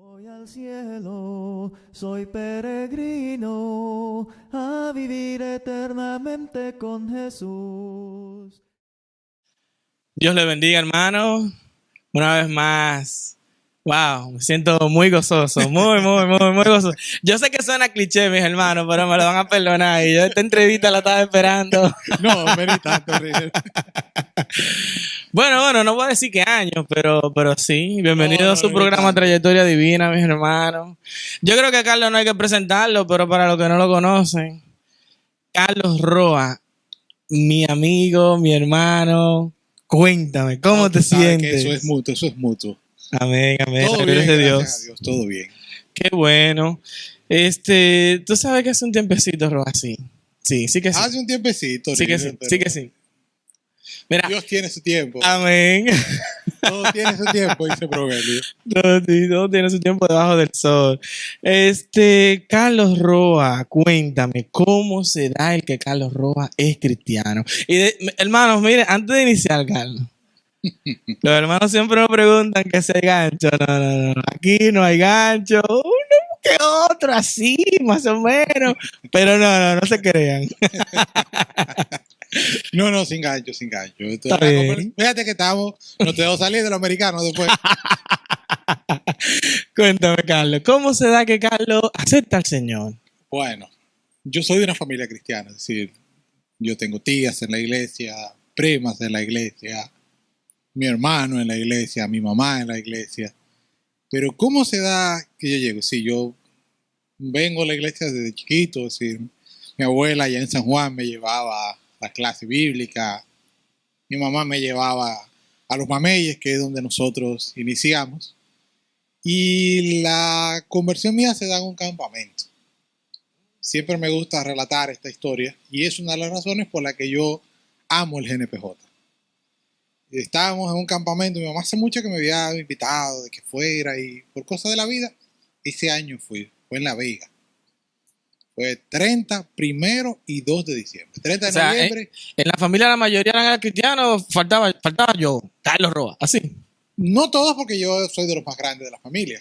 Voy al cielo, soy peregrino, a vivir eternamente con Jesús. Dios le bendiga, hermano. Una vez más. Wow, me siento muy gozoso, muy gozoso. Yo sé que suena cliché, mis hermanos, pero me lo van a perdonar. Y yo esta entrevista la estaba esperando. No, ni tanto, River. Bueno, no voy a decir qué años, pero sí. Bienvenido a su ni programa tanto. Trayectoria Divina, mis hermanos. Yo creo que a Carlos no hay que presentarlo, pero para los que no lo conocen, Carlos Roa, mi amigo, mi hermano. Cuéntame, ¿cómo No, te tú sabes que sientes? eso es mutuo. Amén, amén. Todo Gloria bien, a gracias a Dios. Dios, todo bien. Qué bueno. Tú sabes que hace un tiempecito, Roa, sí. Sí que sí. Hace un tiempecito, Sí que River, sí, pero sí que sí. Mira, Dios tiene su tiempo. amén. Todo tiene su tiempo, dice Proverbio. Todo tiene su tiempo debajo del sol. Carlos Roa, cuéntame, ¿cómo se da el que Carlos Roa es cristiano? Hermanos, mire, antes de iniciar, Carlos, los hermanos siempre me preguntan que si hay gancho. No. Aquí no hay gancho. Uno que otro, así, más o menos. Pero no se crean. No, sin gancho, sin gancho. Está bien. Fíjate que no te dejo salir de lo americano después. Cuéntame, Carlos, ¿cómo se da que Carlos acepta al Señor? Bueno, yo soy de una familia cristiana, es decir, yo tengo tías en la iglesia, primas en la iglesia, mi hermano en la iglesia, mi mamá en la iglesia. Pero ¿cómo se da que yo llego? Sí, yo vengo a la iglesia desde chiquito, es decir, mi abuela allá en San Juan me llevaba a la clase bíblica, mi mamá me llevaba a los mameyes, que es donde nosotros iniciamos, y la conversión mía se da en un campamento. Siempre me gusta relatar esta historia y es una de las razones por la que yo amo el GNPJ. Estábamos en un campamento, mi mamá hace mucho que me había invitado de que fuera y por cosas de la vida, ese año fue en La Vega. Fue 30, 1 y 2 de diciembre. 30 de noviembre. En la familia la mayoría eran cristianos, faltaba yo, Carlos Roa, así. No todos, porque yo soy de los más grandes de la familia.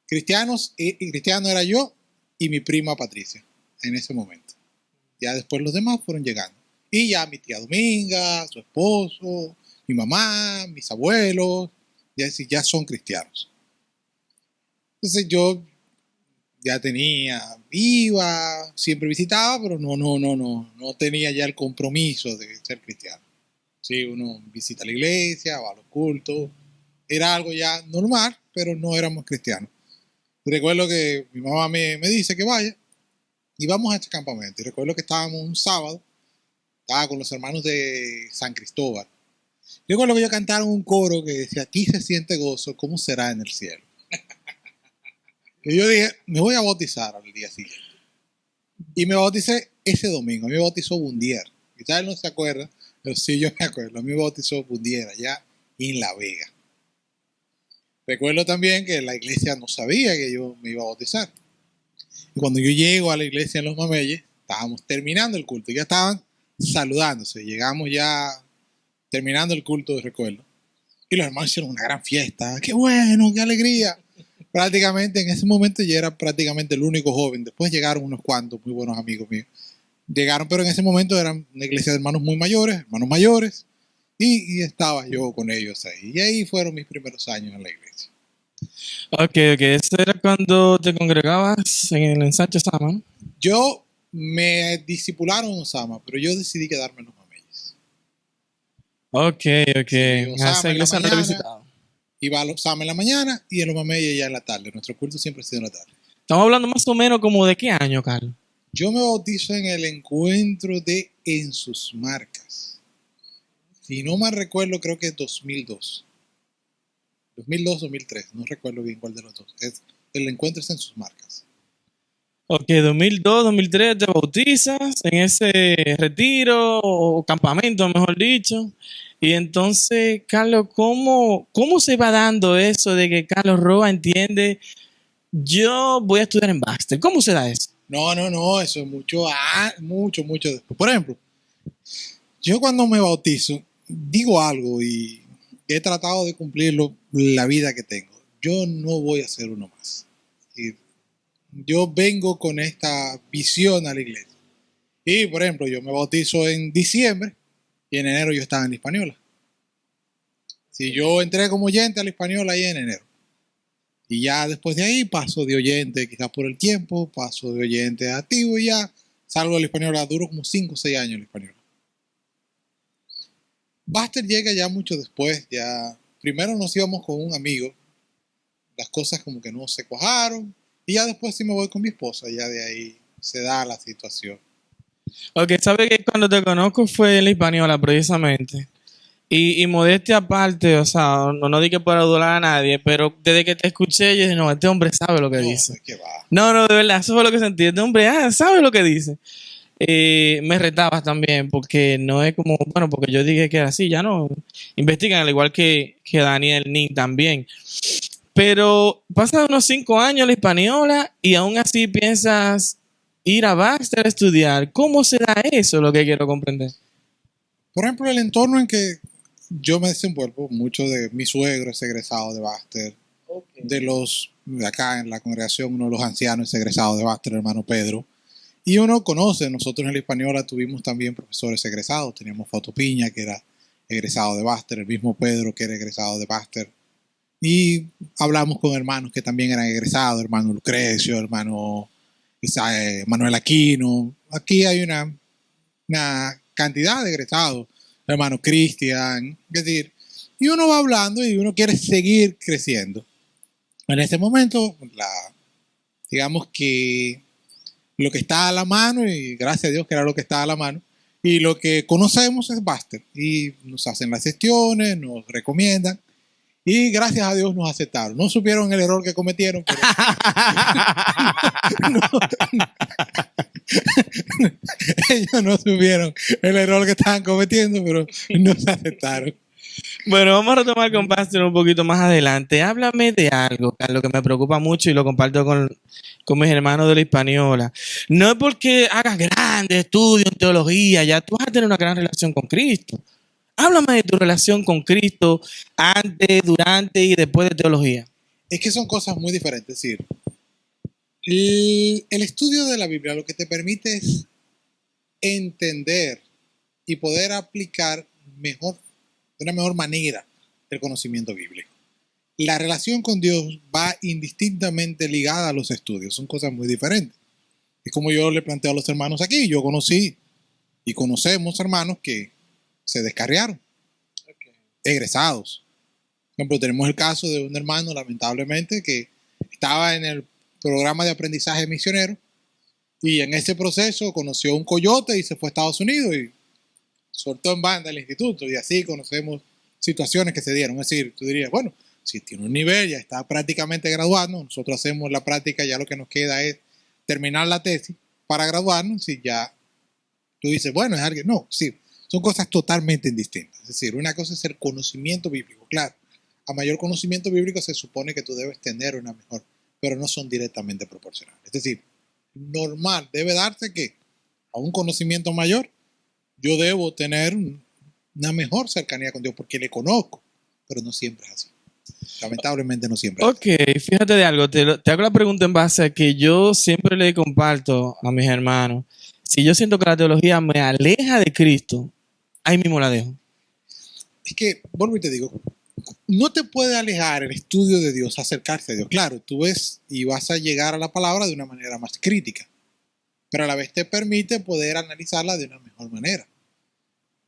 Cristianos y cristiano era yo y mi prima Patricia en ese momento. Ya después los demás fueron llegando. Y ya mi tía Dominga, su esposo, mi mamá, mis abuelos, ya son cristianos. Entonces yo ya iba, siempre visitaba, pero no tenía ya el compromiso de ser cristiano. Sí, uno visita la iglesia, va a los cultos, era algo ya normal, pero no éramos cristianos. Recuerdo que mi mamá me dice que vaya y vamos a este campamento. Y recuerdo que estábamos un sábado, estaba con los hermanos de San Cristóbal. Recuerdo que ellos cantaron un coro que decía, aquí se siente gozo, ¿cómo será en el cielo? Y yo dije, me voy a bautizar al día siguiente. Y me bauticé ese domingo, me bautizó Bundier. Quizás él no se acuerda, pero sí yo me acuerdo. A mí me bautizó Bundier allá en La Vega. Recuerdo también que la iglesia no sabía que yo me iba a bautizar. Y cuando yo llego a la iglesia en Los Mameyes, estábamos terminando el culto. Ya estaban saludándose. Llegamos ya terminando el culto de recuerdo. Y los hermanos hicieron una gran fiesta. ¡Qué bueno! ¡Qué alegría! Prácticamente en ese momento yo era prácticamente el único joven. Después llegaron unos cuantos muy buenos amigos míos. Llegaron, pero en ese momento eran una iglesia de hermanos muy mayores, hermanos mayores. Y estaba yo con ellos ahí. Y ahí fueron mis primeros años en la iglesia. Ok, eso era cuando te congregabas en el ensanche Sama. Yo me discipularon en Osama, pero yo decidí quedarme en Los Mameyes. Ok. Sí, A esa iglesia no la he mañana, visitado. iba a los Osama en la mañana y en Los Mameyes ya en la tarde. Nuestro culto siempre ha sido en la tarde. Estamos hablando más o menos como de qué año, Carlos. Yo me bautizo en el encuentro de En Sus Marcas. Si no mal recuerdo, creo que es 2002. 2002, 2003. No recuerdo bien cuál de los dos. El encuentro es En Sus Marcas. Ok, 2002, 2003 te bautizas en ese retiro o campamento, mejor dicho. Y entonces, Carlos, ¿cómo se va dando eso de que Carlos Roa entiende, yo voy a estudiar en Baxter? ¿Cómo se da eso? No, eso es mucho después. Por ejemplo, yo cuando me bautizo, digo algo y he tratado de cumplirlo la vida que tengo. yo no voy a ser uno más. Y yo vengo con esta visión a la iglesia. Y, por ejemplo, yo me bautizo en diciembre y en enero yo estaba en la Hispaniola. Si yo entré como oyente a la Hispaniola ahí en enero. Y ya después de ahí paso de oyente, quizás por el tiempo, paso de oyente a activo y ya salgo de la Hispaniola. Duro como 5 o 6 años en la Hispaniola. Baxter llega ya mucho después. Ya primero nos íbamos con un amigo. Las cosas como que no se cuajaron. Y ya después sí me voy con mi esposa. Ya de ahí se da la situación. Ok, sabe que cuando te conozco fue en la Hispaniola precisamente. Y modestia aparte, o sea, no di que pueda dudar a nadie, pero desde que te escuché, yo dije, no, este hombre sabe lo que No, dice. es que va. No, de verdad, eso fue lo que sentí. Este hombre, sabe lo que dice. Me retabas también, porque no es como, bueno, porque yo dije que era así, ya no. Investigan, al igual que Daniel Nin también. Pero pasan unos 5 años la Hispaniola y aún así piensas ir a Baxter a estudiar. ¿Cómo será eso lo que quiero comprender? Por ejemplo, el entorno en que yo me desenvuelvo, mucho de mi suegro es egresado de Baxter, de los de acá en la congregación, uno de los ancianos es egresado de Baxter, el hermano Pedro, y uno conoce, nosotros en la Hispaniola tuvimos también profesores egresados, teníamos Fausto Piña, que era egresado de Baxter, el mismo Pedro, que era egresado de Baxter, y hablamos con hermanos que también eran egresados, hermano Lucrecio, hermano Manuel Aquino. Aquí hay una cantidad de egresados, hermano Cristian, es decir, y uno va hablando y uno quiere seguir creciendo. En este momento, digamos que lo que está a la mano, y gracias a Dios que era lo que está a la mano, y lo que conocemos es Baxter, y nos hacen las gestiones, nos recomiendan, y gracias a Dios nos aceptaron. No supieron el error que cometieron, pero ellos no supieron el error que estaban cometiendo, pero nos aceptaron. Bueno, vamos a retomar con Baxter un poquito más adelante. Háblame de algo, Carlos, que me preocupa mucho y lo comparto con mis hermanos de la Hispaniola. No es porque hagas grandes estudios en teología, ya tú vas a tener una gran relación con Cristo. Háblame de tu relación con Cristo antes, durante y después de teología. Es que son cosas muy diferentes. Es decir, el estudio de la Biblia lo que te permite es entender y poder aplicar mejor, de una mejor manera, el conocimiento bíblico. La relación con Dios va indistintamente ligada a los estudios. Son cosas muy diferentes. Es como yo le planteo a los hermanos aquí. Yo conocí y conocemos hermanos que se descarriaron, egresados. Por ejemplo, tenemos el caso de un hermano, lamentablemente, que estaba en el programa de aprendizaje misionero y en ese proceso conoció un coyote y se fue a Estados Unidos y soltó en banda el instituto, y así conocemos situaciones que se dieron. Es decir, tú dirías, bueno, si tiene un nivel, ya está prácticamente graduando, nosotros hacemos la práctica, ya lo que nos queda es terminar la tesis para graduarnos, y ya tú dices, bueno, es alguien. No, sí, son cosas totalmente distintas. Es decir, una cosa es el conocimiento bíblico, claro. A mayor conocimiento bíblico se supone que tú debes tener una mejor, pero no son directamente proporcionales. Es decir, normal, debe darse que a un conocimiento mayor yo debo tener una mejor cercanía con Dios porque le conozco, pero no siempre es así. Lamentablemente no siempre es así. Ok, fíjate de algo, te hago la pregunta en base a que yo siempre le comparto a mis hermanos. Si yo siento que la teología me aleja de Cristo, ahí mismo la dejo. Es que, vuelvo y te digo, no te puede alejar el estudio de Dios, acercarse a Dios. Claro, tú ves y vas a llegar a la palabra de una manera más crítica, pero a la vez te permite poder analizarla de una mejor manera.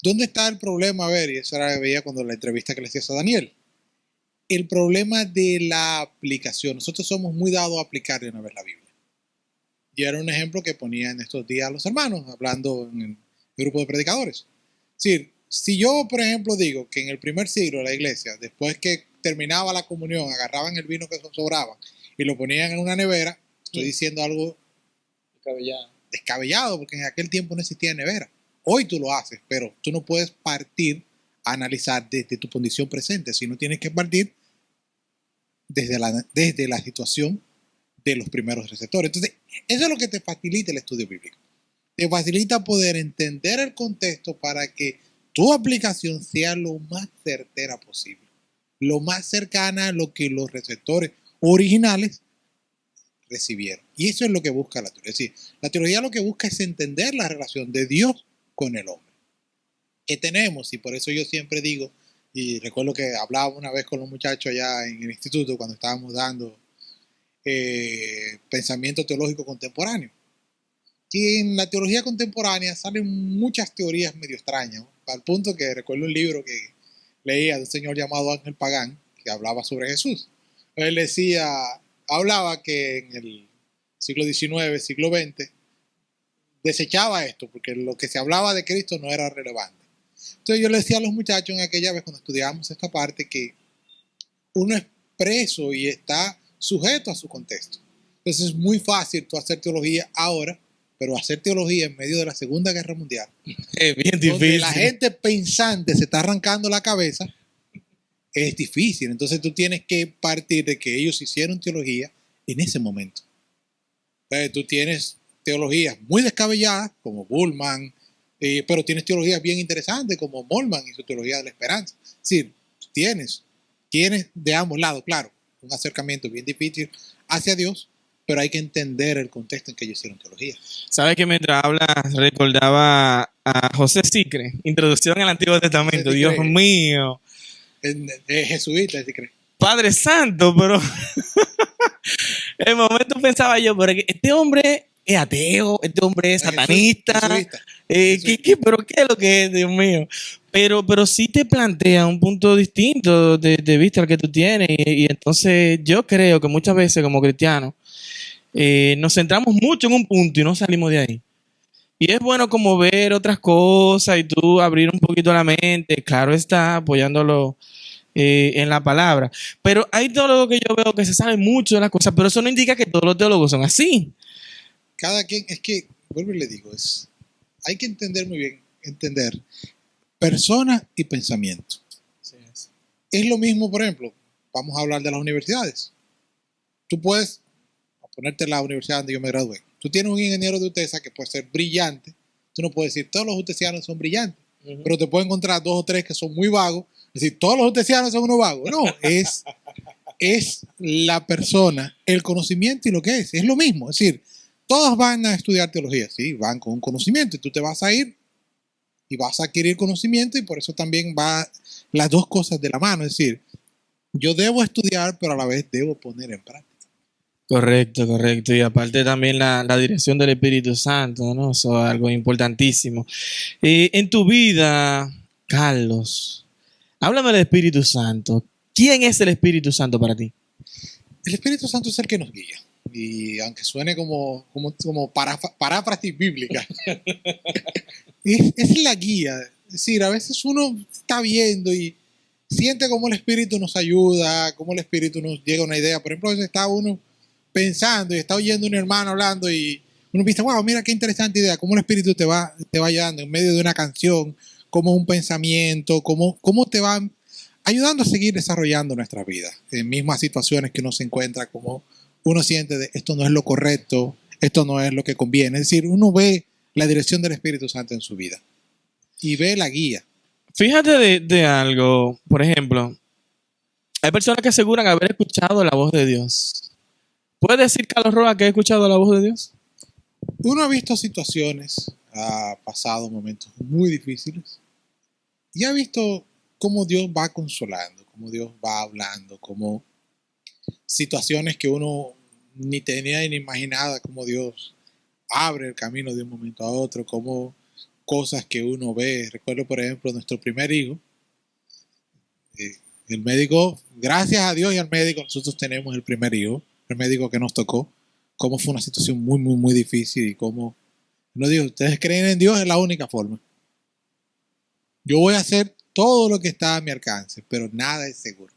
¿Dónde está el problema? A ver, y eso era lo que veía cuando la entrevista que le hacías a Daniel. El problema de la aplicación. Nosotros somos muy dados a aplicar de una vez la Biblia. Y era un ejemplo que ponía en estos días a los hermanos, hablando en el grupo de predicadores. Es decir, si yo, por ejemplo, digo que en el primer siglo de la iglesia, después que terminaba la comunión, agarraban el vino que sobraba y lo ponían en una nevera, estoy diciendo algo descabellado, porque en aquel tiempo no existía nevera. Hoy tú lo haces, pero tú no puedes partir a analizar desde tu condición presente, sino tienes que partir desde la situación de los primeros receptores. Entonces, eso es lo que te facilita el estudio bíblico. Te facilita poder entender el contexto para que tu aplicación sea lo más certera posible. lo más cercana a lo que los receptores originales recibieron. Y eso es lo que busca la teología. Es decir, la teología lo que busca es entender la relación de Dios con el hombre. ¿Qué tenemos? Y por eso yo siempre digo, y recuerdo que hablaba una vez con los muchachos allá en el instituto cuando estábamos dando pensamiento teológico contemporáneo. Y en la teología contemporánea salen muchas teorías medio extrañas, ¿no? Al punto que recuerdo un libro que leía de un señor llamado Ángel Pagán, que hablaba sobre Jesús. Él decía, hablaba que en el siglo XIX, siglo XX, desechaba esto, porque lo que se hablaba de Cristo no era relevante. Entonces yo le decía a los muchachos en aquella vez cuando estudiábamos esta parte que uno es preso y está sujeto a su contexto. Entonces es muy fácil tú hacer teología ahora, pero hacer teología en medio de la Segunda Guerra Mundial, Es bien donde difícil. la gente pensante se está arrancando la cabeza, es difícil. Entonces tú tienes que partir de que ellos hicieron teología en ese momento. Entonces tú tienes teologías muy descabelladas, como Bullman, pero tienes teologías bien interesantes, como Moltmann y su teología de la esperanza. Es decir, tienes de ambos lados, claro, un acercamiento bien difícil hacia Dios, pero hay que entender el contexto en que ellos hicieron teología. Sabes que mientras hablas recordaba a José Sicre, Introducción al Antiguo Testamento. José Dios Sicre. mío, Es jesuita, si crees. Padre Santo, pero en el momento pensaba yo, pero este hombre es ateo, este hombre es satanista. Jesuita. ¿Pero qué es lo que es, Dios mío? Pero sí te plantea un punto distinto de vista al que tú tienes. Y entonces yo creo que muchas veces como cristianos nos centramos mucho en un punto y no salimos de ahí. Y es bueno como ver otras cosas y tú abrir un poquito la mente, claro está, apoyándolo en la palabra. Pero hay teólogos que yo veo que se saben mucho de las cosas, pero eso no indica que todos los teólogos son así. Cada quien, es que, vuelvo y le digo, hay que entender muy bien, entender persona y pensamiento. Es lo mismo, por ejemplo, vamos a hablar de las universidades. Tú puedes ponerte en la universidad donde yo me gradué. Tú tienes un ingeniero de UTESA que puede ser brillante. Tú no puedes decir todos los utesianos son brillantes, pero te puedes encontrar 2 o 3 que son muy vagos. Es decir, todos los utesianos son unos vagos. No, es la persona, el conocimiento y lo que es lo mismo. Es decir, todos van a estudiar teología, sí, van con un conocimiento y tú te vas a ir y vas a adquirir conocimiento y por eso también va las dos cosas de la mano. Es decir, yo debo estudiar, pero a la vez debo poner en práctica. Correcto. Y aparte también la dirección del Espíritu Santo, ¿no? Eso es algo importantísimo. En tu vida, Carlos, háblame del Espíritu Santo. ¿Quién es el Espíritu Santo para ti? El Espíritu Santo es el que nos guía. Y aunque suene como paráfrasis bíblica, es la guía. Es decir, a veces uno está viendo y siente cómo el Espíritu nos ayuda, cómo el Espíritu nos llega a una idea. Por ejemplo, a veces está uno pensando y está oyendo a un hermano hablando y uno piensa, wow, mira qué interesante idea, cómo el Espíritu te va ayudando en medio de una canción, como un pensamiento, cómo te va ayudando a seguir desarrollando nuestra vida en mismas situaciones que uno se encuentra, como uno siente de esto no es lo correcto, esto no es lo que conviene. Es decir, uno ve la dirección del Espíritu Santo en su vida y ve la guía. Fíjate de algo, por ejemplo, hay personas que aseguran haber escuchado la voz de Dios. ¿Puedes decir, Carlos Roa, que ha escuchado la voz de Dios? Uno ha visto situaciones, ha pasado momentos muy difíciles y ha visto cómo Dios va consolando, cómo Dios va hablando, cómo situaciones que uno ni tenía ni imaginaba, cómo Dios abre el camino de un momento a otro, cómo cosas que uno ve. Recuerdo, por ejemplo, nuestro primer hijo. El médico, gracias a Dios y al médico, nosotros tenemos el primer hijo, el médico que nos tocó, cómo fue una situación muy, muy, muy difícil y cómo nos dijo, ustedes creen en Dios, es la única forma. Yo voy a hacer todo lo que está a mi alcance, pero nada es seguro.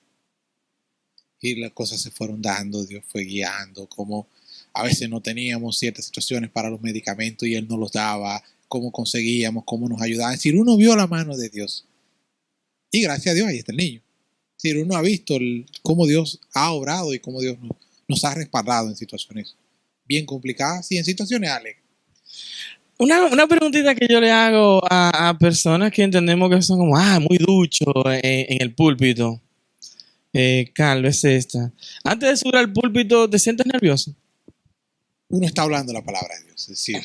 Y las cosas se fueron dando, Dios fue guiando, como a veces no teníamos ciertas situaciones para los medicamentos y Él nos los daba, cómo conseguíamos, cómo nos ayudaba. Es decir, uno vio la mano de Dios. Y gracias a Dios, ahí está el niño. Es decir, uno ha visto cómo Dios ha obrado y cómo Dios nos ha respaldado en situaciones bien complicadas y en situaciones alegres. Una preguntita que yo le hago a personas que entendemos que son como muy duchos en el púlpito. Carlos, es esta. Antes de subir al púlpito, ¿te sientes nervioso? Uno está hablando la palabra de Dios. Es decir,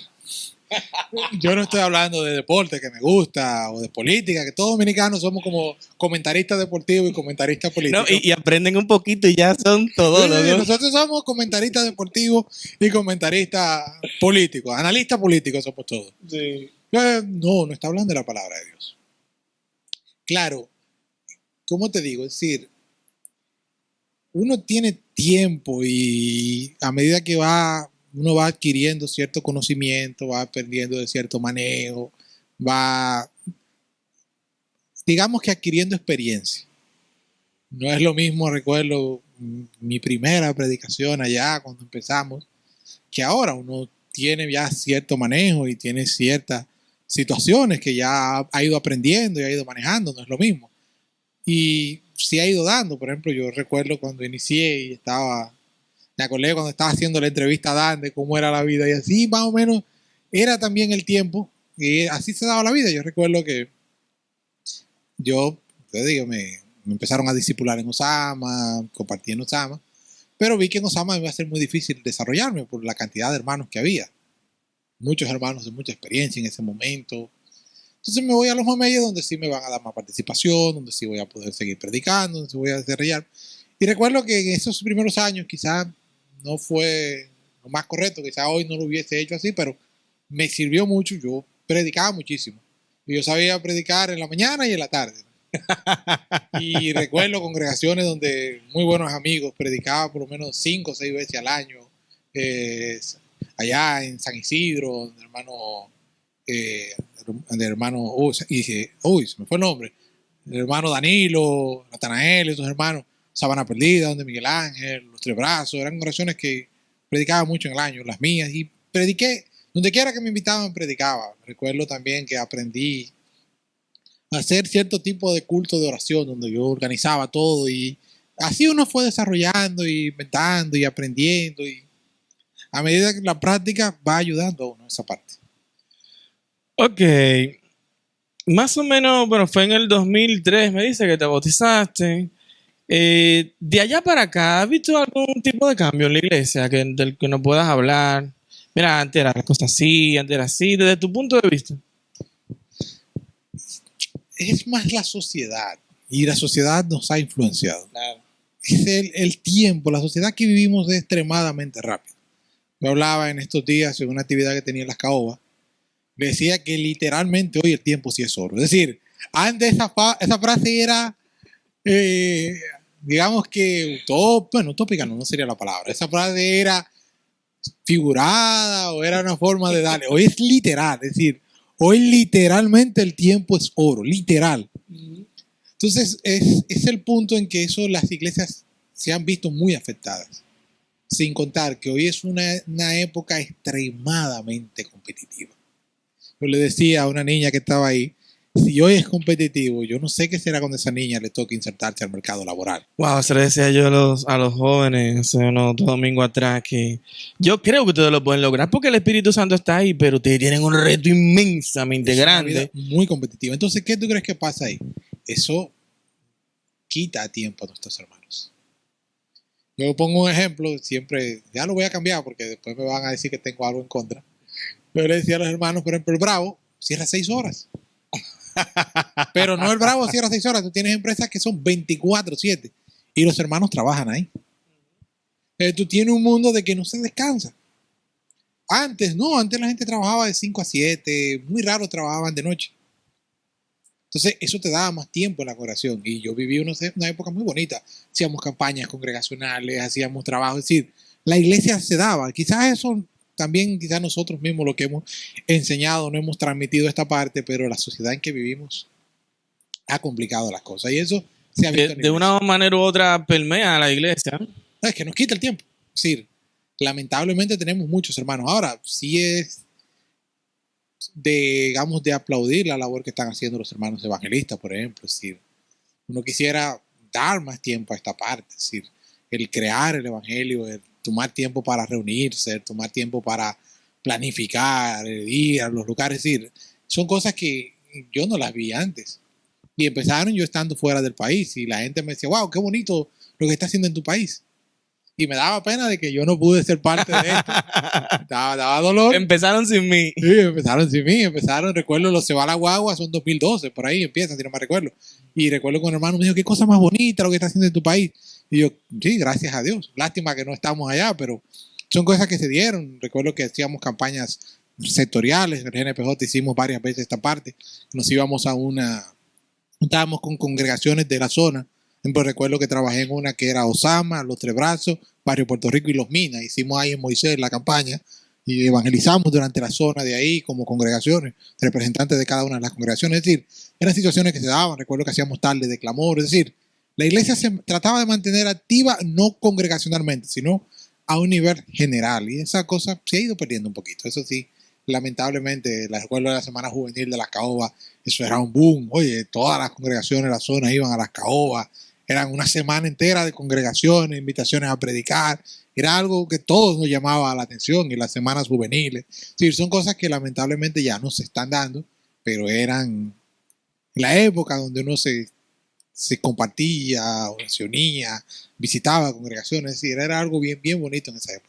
yo no estoy hablando de deporte que me gusta o de política, que todos dominicanos somos como comentaristas deportivos y comentaristas No, políticos. y aprenden un poquito y ya son todos Sí, los nosotros somos comentaristas deportivos y comentaristas políticos, analistas políticos somos todos. Sí. No está hablando de la palabra de Dios. Claro, ¿cómo te digo? Es decir, uno tiene tiempo y a medida que uno va adquiriendo cierto conocimiento, va aprendiendo de cierto manejo, va, digamos que adquiriendo experiencia. No es lo mismo, recuerdo mi primera predicación allá cuando empezamos, que ahora uno tiene ya cierto manejo y tiene ciertas situaciones que ya ha ido aprendiendo y ha ido manejando, no es lo mismo. Y sí ha ido dando, por ejemplo, yo recuerdo cuando inicié y me acordé cuando estaba haciendo la entrevista a Dan de cómo era la vida y así más o menos era también el tiempo y así se daba la vida. Yo recuerdo que te digo, me empezaron a discipular en Osama, compartí en Osama, pero vi que en Osama me iba a ser muy difícil desarrollarme por la cantidad de hermanos que había. Muchos hermanos de mucha experiencia en ese momento. Entonces me voy a los Mameyes donde sí me van a dar más participación, donde sí voy a poder seguir predicando, donde sí voy a desarrollar. Y recuerdo que en esos primeros años quizás no fue lo más correcto, quizás hoy no lo hubiese hecho así, pero me sirvió mucho. Yo predicaba muchísimo. Y yo sabía predicar en la mañana y en la tarde. Y recuerdo congregaciones donde muy buenos amigos predicaban por lo menos 5 o 6 veces al año. Allá en San Isidro, el hermano, se me fue el nombre, el hermano Danilo, Natanael, esos hermanos, Sabana Perdida, donde Miguel Ángel, Los Tres Brazos, eran oraciones que predicaba mucho en el año, las mías, y prediqué, donde quiera que me invitaban, predicaba. Recuerdo también que aprendí a hacer cierto tipo de culto de oración, donde yo organizaba todo, y así uno fue desarrollando, y inventando, y aprendiendo, y a medida que la práctica va ayudando a uno en esa parte. Ok. Más o menos, bueno, fue en el 2003, me dice que te bautizaste. De allá para acá, ¿has visto algún tipo de cambio en la iglesia del que no puedas hablar? Mira, antes era la cosa así, antes era así, desde tu punto de vista. Es más la sociedad, y la sociedad nos ha influenciado. Claro. Es el tiempo, la sociedad que vivimos es extremadamente rápida. Yo hablaba en estos días en una actividad que tenía en Las Caobas, decía que literalmente hoy el tiempo sí es oro. Es decir, antes esa frase era, digamos que utópica no sería la palabra. Esa frase era figurada o era una forma de darle. Hoy es literal, es decir, hoy literalmente el tiempo es oro, literal. Entonces es el punto en que las iglesias se han visto muy afectadas. Sin contar que hoy es una época extremadamente competitiva. Yo le decía a una niña que estaba ahí, si hoy es competitivo, yo no sé qué será cuando a esa niña le toque insertarse al mercado laboral. Wow, se lo decía yo a los jóvenes unos domingos atrás que yo creo que ustedes lo pueden lograr porque el Espíritu Santo está ahí, pero ustedes tienen un reto inmensamente grande. Una vida muy competitiva. Entonces, ¿qué tú crees que pasa ahí? Eso quita tiempo a nuestros hermanos. Yo pongo un ejemplo, siempre, ya lo voy a cambiar porque después me van a decir que tengo algo en contra. Yo le decía a los hermanos, por ejemplo, el Bravo cierra 6 horas. Pero no el Bravo cierra 6 horas. Tú tienes empresas que son 24/7 y los hermanos trabajan ahí. Tú tienes un mundo de que no se descansa. Antes la gente trabajaba de 5 a 7, muy raro trabajaban de noche. Entonces eso te daba más tiempo en la congregación y yo viví una época muy bonita. Hacíamos campañas congregacionales, hacíamos trabajo, es decir, la iglesia se daba. Quizás eso también, quizás nosotros mismos lo que hemos enseñado, no hemos transmitido esta parte, pero la sociedad en que vivimos ha complicado las cosas y eso se ha visto de una manera u otra permea a la iglesia. No, es que nos quita el tiempo. Es decir, lamentablemente tenemos muchos hermanos. Ahora, sí es digamos, de aplaudir la labor que están haciendo los hermanos evangelistas, por ejemplo. Es decir, uno quisiera dar más tiempo a esta parte, es decir, el crear el evangelio, el tomar tiempo para reunirse, el tomar tiempo para planificar, el ir a los lugares, es decir, son cosas que yo no las vi antes. Y empezaron yo estando fuera del país y la gente me decía, wow, qué bonito lo que está haciendo en tu país. Y me daba pena de que yo no pude ser parte de esto. Daba dolor. Empezaron sin mí. Sí, empezaron sin mí, recuerdo, los Se va la guagua, son 2012, por ahí empiezan, si no me recuerdo. Y recuerdo que un hermano me dijo, qué cosa más bonita lo que está haciendo en tu país. Y yo, sí, gracias a Dios. Lástima que no estamos allá, pero son cosas que se dieron. Recuerdo que hacíamos campañas sectoriales, en el GNPJ hicimos varias veces esta parte. Nos íbamos estábamos con congregaciones de la zona. Ejemplo, recuerdo que trabajé en una que era Osama, Los Tres Brazos, Barrio Puerto Rico y Los Minas. Hicimos ahí en Moisés la campaña y evangelizamos durante la zona de ahí como congregaciones, representantes de cada una de las congregaciones. Es decir, eran situaciones que se daban. Recuerdo que hacíamos tardes de clamor. Es decir, la iglesia se trataba de mantener activa no congregacionalmente, sino a un nivel general. Y esa cosa se ha ido perdiendo un poquito. Eso sí, lamentablemente, la recuerdo de la Semana Juvenil de las Caobas, eso era un boom. Oye, todas las congregaciones de la zona iban a las Caobas. Eran una semana entera de congregaciones, invitaciones a predicar. Era algo que todos nos llamaba la atención, y las semanas juveniles. Sí, son cosas que lamentablemente ya no se están dando, pero eran en la época donde uno se compartía, o se unía, visitaba congregaciones. Es decir, era algo bien, bien bonito en esa época.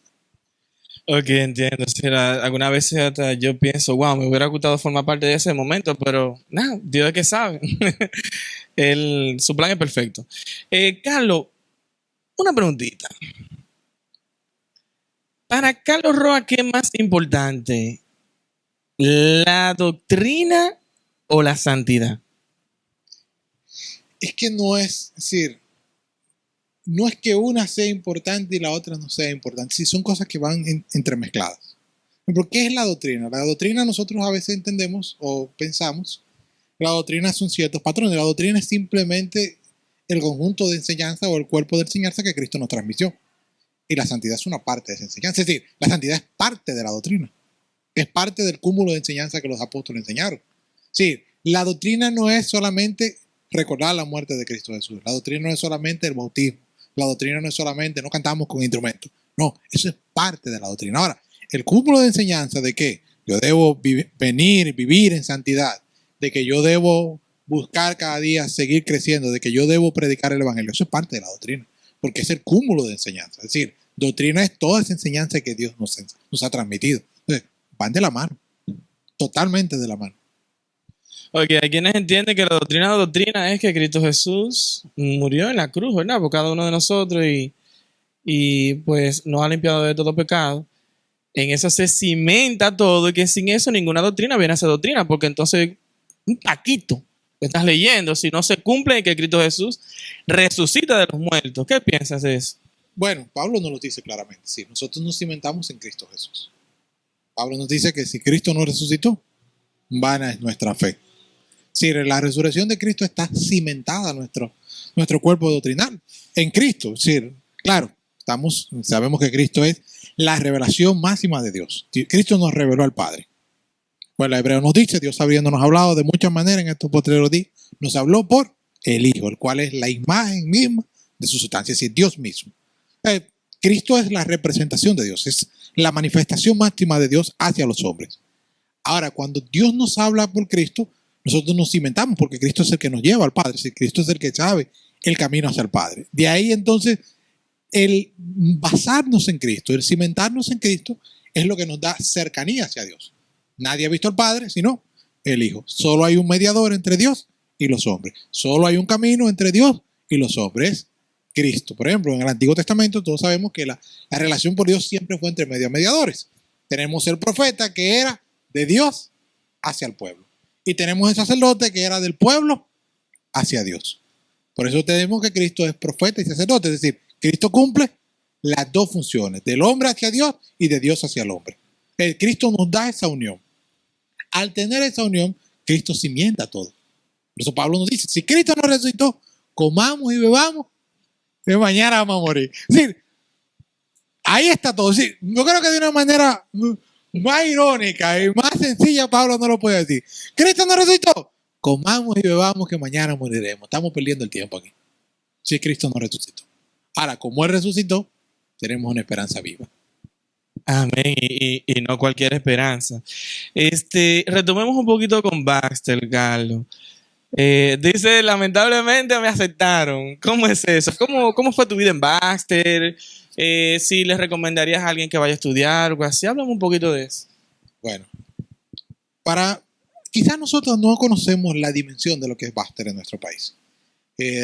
Ok, entiendo. Sí, algunas veces hasta yo pienso, wow, me hubiera gustado formar parte de ese momento, pero nada, Dios es que sabe. Su plan es perfecto. Carlos, una preguntita. Para Carlos Roa, ¿qué es más importante? ¿La doctrina o la santidad? Es que no es decir, no es que una sea importante y la otra no sea importante. Sí, son cosas que van entremezcladas. ¿Pero qué es la doctrina? La doctrina nosotros a veces entendemos o pensamos, la doctrina son ciertos patrones. La doctrina es simplemente el conjunto de enseñanza o el cuerpo de enseñanza que Cristo nos transmitió. Y la santidad es una parte de esa enseñanza. Es decir, la santidad es parte de la doctrina. Es parte del cúmulo de enseñanza que los apóstoles enseñaron. Sí, la doctrina no es solamente recordar la muerte de Cristo Jesús. La doctrina no es solamente el bautismo. La doctrina no es solamente no cantamos con instrumentos. No, eso es parte de la doctrina. Ahora, el cúmulo de enseñanza de que yo debo venir y vivir en santidad, de que yo debo buscar cada día seguir creciendo, de que yo debo predicar el evangelio, eso es parte de la doctrina, porque es el cúmulo de enseñanza. Es decir, doctrina es toda esa enseñanza que Dios nos ha transmitido. Entonces, van de la mano, totalmente de la mano. Ok, hay quienes entienden que la doctrina es que Cristo Jesús murió en la cruz, ¿verdad? Por cada uno de nosotros y pues nos ha limpiado de todo pecado. En eso se cimenta todo, y que sin eso ninguna doctrina viene a ser doctrina, porque entonces un paquito que estás leyendo, si no se cumple que Cristo Jesús resucita de los muertos. ¿Qué piensas de eso? Bueno, Pablo nos lo dice claramente. Sí, nosotros nos cimentamos en Cristo Jesús. Pablo nos dice que si Cristo no resucitó, vana es nuestra fe. Sí, la resurrección de Cristo está cimentada nuestro cuerpo doctrinal en Cristo. Sí, claro, sabemos que Cristo es la revelación máxima de Dios. Cristo nos reveló al Padre. Bueno, el Hebreo nos dice, Dios habiéndonos hablado de muchas maneras en estos postreros días, nos habló por el Hijo, el cual es la imagen misma de su sustancia, es decir, Dios mismo. Cristo es la representación de Dios, es la manifestación máxima de Dios hacia los hombres. Ahora, cuando Dios nos habla por Cristo, nosotros nos cimentamos porque Cristo es el que nos lleva al Padre, si Cristo es el que sabe el camino hacia el Padre. De ahí entonces el basarnos en Cristo, el cimentarnos en Cristo es lo que nos da cercanía hacia Dios. Nadie ha visto al Padre sino el Hijo. Solo hay un mediador entre Dios y los hombres. Solo hay un camino entre Dios y los hombres, Cristo. Por ejemplo, en el Antiguo Testamento todos sabemos que la relación por Dios siempre fue entre mediadores. Tenemos el profeta que era de Dios hacia el pueblo. Y tenemos el sacerdote que era del pueblo hacia Dios. Por eso tenemos que Cristo es profeta y sacerdote. Es decir, Cristo cumple las dos funciones, del hombre hacia Dios y de Dios hacia el hombre. Cristo nos da esa unión. Al tener esa unión, Cristo cimienta todo. Por eso Pablo nos dice, si Cristo nos resucitó, comamos y bebamos, y mañana vamos a morir. Es decir, ahí está todo. Sí, yo creo que de una manera más irónica y más sencilla Pablo no lo puede decir. Cristo nos resucitó, comamos y bebamos que mañana moriremos. Estamos perdiendo el tiempo aquí. Si Cristo nos resucitó. Ahora, como Él resucitó, tenemos una esperanza viva. Amén, y no cualquier esperanza. Retomemos un poquito con Baxter, Carlos. Dice, lamentablemente me aceptaron. ¿Cómo es eso? ¿Cómo fue tu vida en Baxter? Si les recomendarías a alguien que vaya a estudiar, algo así. Háblame un poquito de eso. Bueno, quizás nosotros no conocemos la dimensión de lo que es Baxter en nuestro país.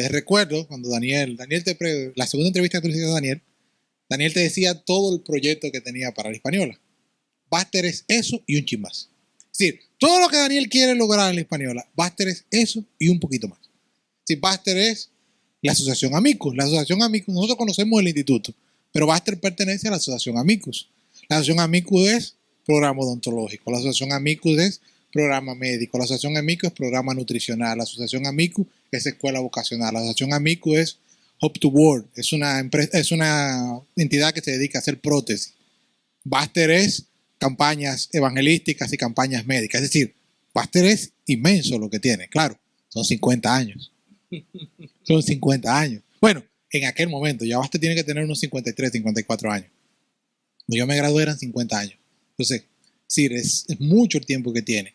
Recuerdo cuando la segunda entrevista que tú le hiciste a Daniel te decía todo el proyecto que tenía para la Hispaniola. Baxter es eso y un chin más. Es decir, todo lo que Daniel quiere lograr en la Hispaniola, Baxter es eso y un poquito más. Si Baxter es la asociación Amicus. La asociación Amicus, nosotros conocemos el instituto, pero Baxter pertenece a la asociación Amicus. La asociación Amicus es programa odontológico, la asociación Amicus es programa médico, la asociación Amicus es programa nutricional, la asociación Amicus es escuela vocacional, la asociación Amicus es Hope to World, es una entidad que se dedica a hacer prótesis. Baxter es campañas evangelísticas y campañas médicas, es decir, Baxter es inmenso lo que tiene, claro, son 50 años. Son 50 años. Bueno, en aquel momento, ya Baxter tiene que tener unos 53, 54 años. Cuando yo me gradué eran 50 años. Entonces, sí, es mucho el tiempo que tiene.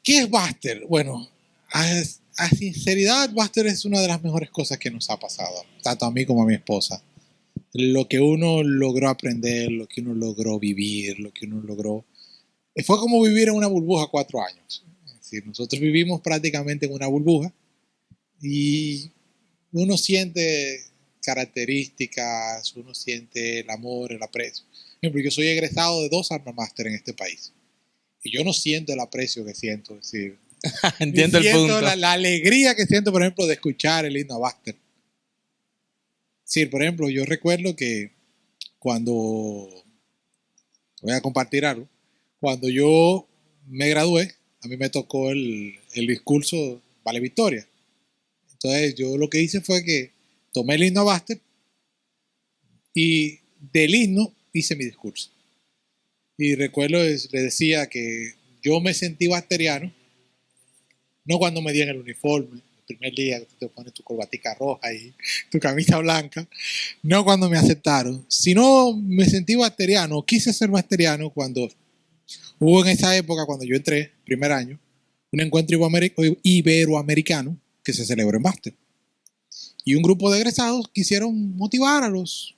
¿Qué es Baxter? Bueno, a sinceridad, Baxter es una de las mejores cosas que nos ha pasado, tanto a mí como a mi esposa. Lo que uno logró aprender, lo que uno logró vivir, lo que uno logró... Fue como vivir en una burbuja 4 años. Es decir, nosotros vivimos prácticamente en una burbuja y uno siente características, uno siente el amor, el aprecio. Por ejemplo, yo soy egresado de 2 alma mater en este país y yo no siento el aprecio que siento. Es decir, Entiendo el punto. la alegría que siento, por ejemplo, de escuchar el himno a Baxter. Sí, por ejemplo, yo recuerdo que cuando, voy a compartir algo, cuando yo me gradué, a mí me tocó el discurso Vale Victoria. Entonces yo lo que hice fue que tomé el himno a Baxter y del himno hice mi discurso. Y recuerdo, le decía que yo me sentí baxteriano, no cuando me dieron el uniforme, el primer día que tú te pones tu corbatica roja y tu camisa blanca, no cuando me aceptaron, sino me sentí baxteriano, quise ser baxteriano cuando hubo en esa época, cuando yo entré, primer año, un encuentro iberoamericano que se celebró en Baxter. Y un grupo de egresados quisieron motivar a los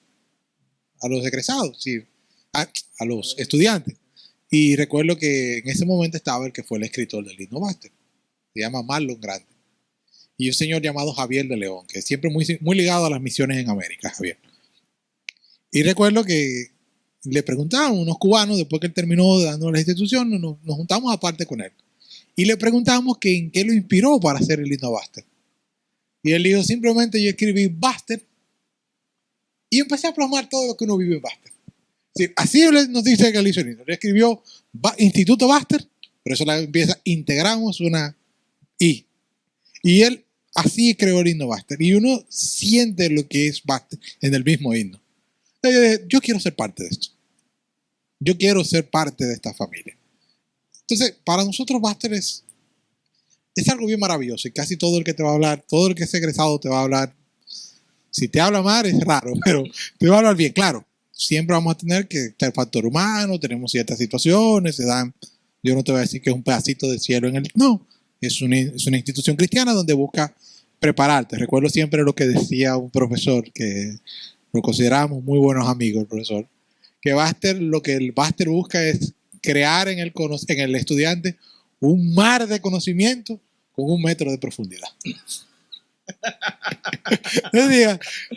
egresados, sí, a los estudiantes. Y recuerdo que en ese momento estaba el que fue el escritor del himno Baxter. Se llama Marlon Grande. Y un señor llamado Javier de León, que es siempre muy ligado a las misiones en América, Javier. Y recuerdo que le preguntaban unos cubanos, después que él terminó dando la institución, nos juntamos aparte con él. Y le preguntamos que en qué lo inspiró para hacer el himno Baxter. Y él dijo, simplemente yo escribí Baxter y empecé a plasmar todo lo que uno vive en Baxter. Sí, así nos dice que él hizo el himno. Él escribió Instituto Baxter, por eso la empieza, integramos una I. Y él así creó el himno Baxter. Y uno siente lo que es Baxter en el mismo himno. Entonces, yo quiero ser parte de esto. Yo quiero ser parte de esta familia. Entonces, para nosotros Baxter es algo bien maravilloso y casi todo el que te va a hablar, todo el que es egresado te va a hablar. Si te habla mal es raro, pero te va a hablar bien. Claro, siempre vamos a tener que estar factor humano, tenemos ciertas situaciones, se dan, yo no te voy a decir que es un pedacito de cielo en el... No, es una institución cristiana donde busca prepararte. Recuerdo siempre lo que decía un profesor, que lo consideramos muy buenos amigos, el profesor, que lo que el Baxter busca es crear en el estudiante un mar de conocimiento con 1 metro de profundidad.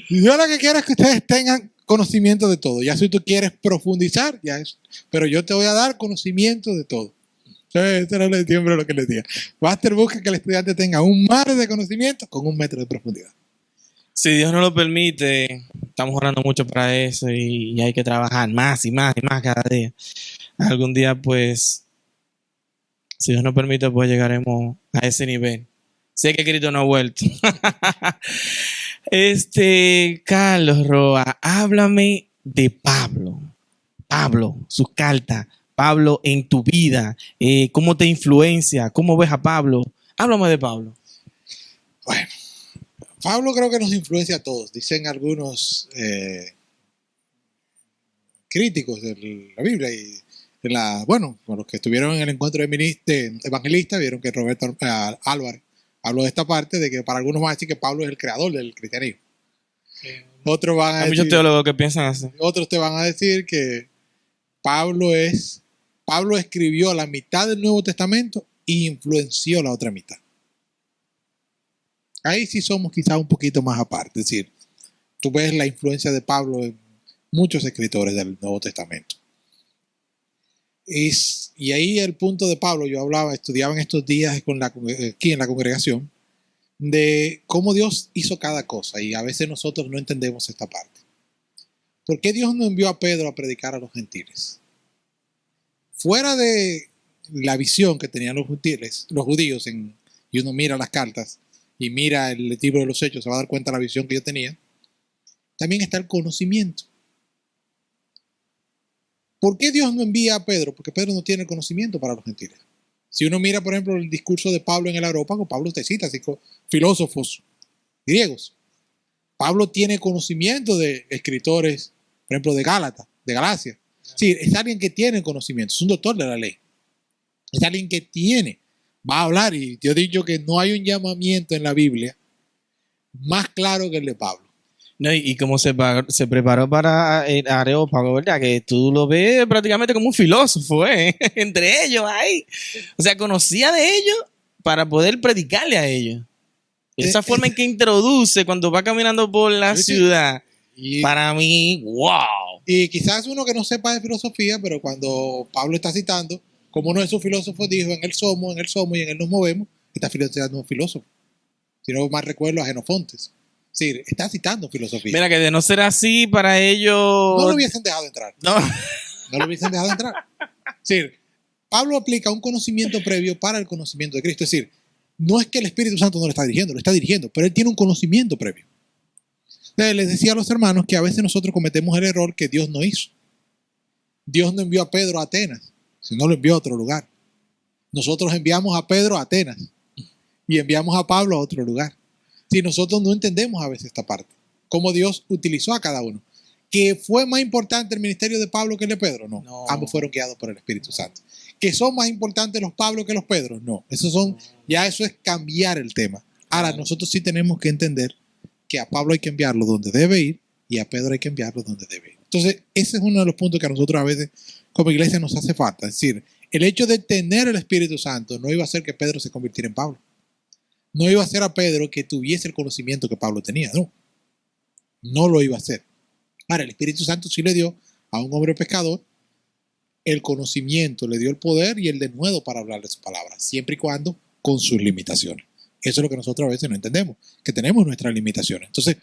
Yo lo que quiero es que ustedes tengan conocimiento de todo. Ya si tú quieres profundizar, ya es, pero yo te voy a dar conocimiento de todo. Eso era siempre lo que les decía. Baxter busca que el estudiante tenga un mar de conocimiento con 1 metro de profundidad. Si Dios nos lo permite, estamos orando mucho para eso y hay que trabajar más y más y más cada día. Algún día, pues, si Dios nos permite, pues llegaremos a ese nivel. Sé que Cristo no ha vuelto. Carlos Roa, háblame de Pablo. Pablo, sus cartas. Pablo en tu vida. ¿Cómo te influencia? ¿Cómo ves a Pablo? Háblame de Pablo. Bueno, Pablo creo que nos influencia a todos. Dicen algunos críticos de la Biblia y bueno, los que estuvieron en el encuentro de evangelistas vieron que Roberto Álvarez Hablo de esta parte de que para algunos van a decir que Pablo es el creador del cristianismo. Otros van a Hay muchos decir, teólogos que piensan así. otros te van a decir que Pablo escribió la mitad del Nuevo Testamento e influenció la otra mitad. Ahí sí somos quizás un poquito más aparte. Es decir, tú ves la influencia de Pablo en muchos escritores del Nuevo Testamento. Y ahí el punto de Pablo, yo estudiaba en estos días aquí en la congregación, de cómo Dios hizo cada cosa, y a veces nosotros no entendemos esta parte. ¿Por qué Dios no envió a Pedro a predicar a los gentiles? Fuera de la visión que tenían los judíos, y uno mira las cartas y mira el libro de los Hechos, se va a dar cuenta de la visión que yo tenía, también está el conocimiento. ¿Por qué Dios no envía a Pedro? Porque Pedro no tiene el conocimiento para los gentiles. Si uno mira, por ejemplo, el discurso de Pablo en el Areópago, Pablo te cita así, filósofos griegos. Pablo tiene conocimiento de escritores, por ejemplo, de Galacia. Sí, es alguien que tiene conocimiento, es un doctor de la ley. Es alguien que va a hablar, y yo he dicho que no hay un llamamiento en la Biblia más claro que el de Pablo. No, y como se preparó para el Areópago, ¿verdad? Que tú lo ves prácticamente como un filósofo, ¿eh? Entre ellos ahí. O sea, conocía de ellos para poder predicarle a ellos. Esa forma en que introduce cuando va caminando por la ciudad, para mí, wow. Y quizás uno que no sepa de filosofía, pero cuando Pablo está citando, como uno de sus filósofos dijo, en él somos y en él nos movemos, está citando un filósofo. Si no más recuerdo a Genofontes. Sí, está citando filosofía. Mira, que de no ser así, para ellos... No lo hubiesen dejado entrar. No. No lo hubiesen dejado entrar. Sí, Pablo aplica un conocimiento previo para el conocimiento de Cristo. Es decir, no es que el Espíritu Santo no lo está dirigiendo, pero él tiene un conocimiento previo. Entonces, les decía a los hermanos que a veces nosotros cometemos el error que Dios no hizo. Dios no envió a Pedro a Atenas, sino lo envió a otro lugar. Nosotros enviamos a Pedro a Atenas y enviamos a Pablo a otro lugar. Si nosotros no entendemos a veces esta parte, cómo Dios utilizó a cada uno. ¿Que fue más importante el ministerio de Pablo que el de Pedro? No. Ambos fueron guiados por el Espíritu Santo. ¿Que son más importantes los Pablos que los Pedros? No. Ya eso es cambiar el tema. Ahora, nosotros sí tenemos que entender que a Pablo hay que enviarlo donde debe ir y a Pedro hay que enviarlo donde debe ir. Entonces, ese es uno de los puntos que a nosotros a veces como iglesia nos hace falta. Es decir, el hecho de tener el Espíritu Santo no iba a hacer que Pedro se convirtiera en Pablo. No iba a hacer a Pedro que tuviese el conocimiento que Pablo tenía, no. No lo iba a hacer. Ahora, el Espíritu Santo sí le dio a un hombre pescador el conocimiento, le dio el poder y el denuedo para hablar de su palabra, siempre y cuando con sus limitaciones. Eso es lo que nosotros a veces no entendemos, que tenemos nuestras limitaciones. Entonces,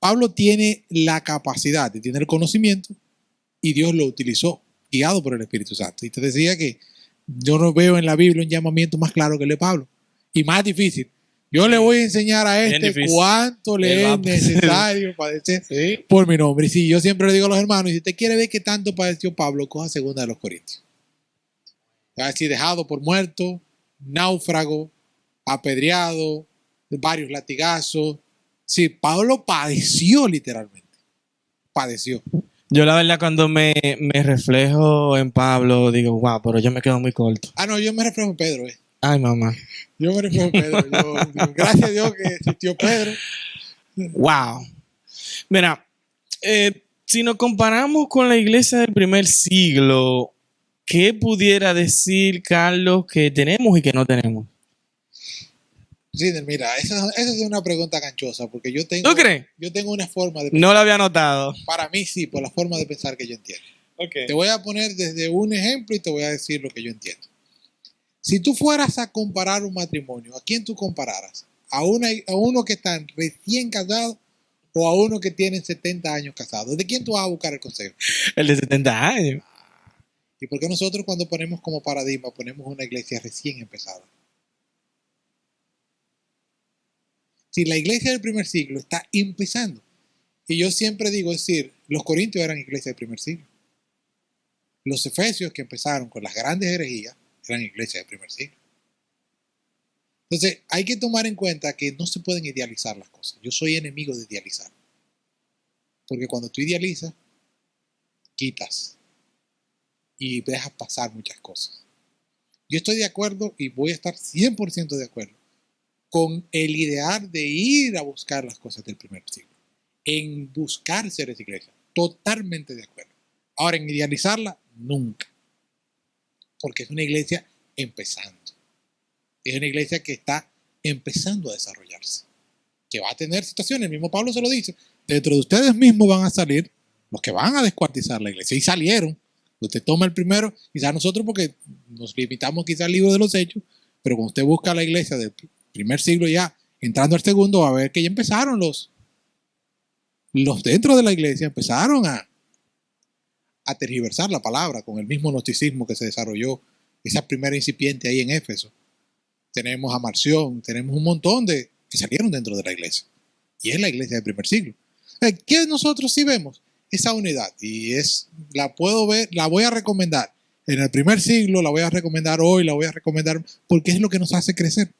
Pablo tiene la capacidad de tener conocimiento y Dios lo utilizó, guiado por el Espíritu Santo. Y te decía que yo no veo en la Biblia un llamamiento más claro que el de Pablo. Y más difícil. Yo le voy a enseñar a cuánto le es necesario padecer por mi nombre. Y si yo siempre le digo a los hermanos, si usted quiere ver qué tanto padeció Pablo, coja 2 de los Corintios. Así, dejado por muerto, náufrago, apedreado, varios latigazos. Sí, Pablo padeció literalmente. Padeció. Yo la verdad cuando me reflejo en Pablo, digo, wow, pero yo me quedo muy corto. No, yo me reflejo en Pedro. Ay, mamá. Yo me reflejo en Pedro. Gracias a Dios que existió Pedro. Wow. Mira, si nos comparamos con la iglesia del primer siglo, ¿qué pudiera decir, Carlos, que tenemos y que no tenemos? Sí, mira, esa es una pregunta ganchosa, porque yo tengo... ¿Tú crees? Yo tengo una forma de pensar. No lo había notado. Para mí sí, por la forma de pensar que yo entiendo. Okay. Te voy a poner desde un ejemplo y te voy a decir lo que yo entiendo. Si tú fueras a comparar un matrimonio, ¿a quién tú compararas? ¿A uno que están recién casados o a uno que tienen 70 años casados? ¿De quién tú vas a buscar el consejo? El de 70 años. ¿Y por qué nosotros cuando ponemos como paradigma, ponemos una iglesia recién empezada? Si la iglesia del primer siglo está empezando, y yo siempre digo, es decir, los corintios eran iglesia del primer siglo. Los efesios que empezaron con las grandes herejías eran iglesia del primer siglo. Entonces, hay que tomar en cuenta que no se pueden idealizar las cosas. Yo soy enemigo de idealizar. Porque cuando tú idealizas, quitas y dejas pasar muchas cosas. Yo estoy de acuerdo y voy a estar 100% de acuerdo con el ideal de ir a buscar las cosas del primer siglo, en buscar ser esa iglesia. Totalmente de acuerdo. Ahora, en idealizarla, nunca. Porque es una iglesia empezando. Es una iglesia que está empezando a desarrollarse. Que va a tener situaciones, el mismo Pablo se lo dice, dentro de ustedes mismos van a salir los que van a descuartizar la iglesia. Y salieron. Usted toma el primero, quizás nosotros porque nos limitamos quizás al libro de los Hechos, pero cuando usted busca la iglesia del primer siglo ya, entrando al segundo, va a ver que ya empezaron los dentro de la iglesia, empezaron a tergiversar la palabra con el mismo gnosticismo que se desarrolló, esa primera incipiente ahí en Éfeso. Tenemos a Marción, tenemos un montón de que salieron dentro de la iglesia. Y es la iglesia del primer siglo. ¿Qué nosotros sí vemos? Esa unidad. Y la puedo ver, la voy a recomendar en el primer siglo, la voy a recomendar hoy, la voy a recomendar porque es lo que nos hace crecer.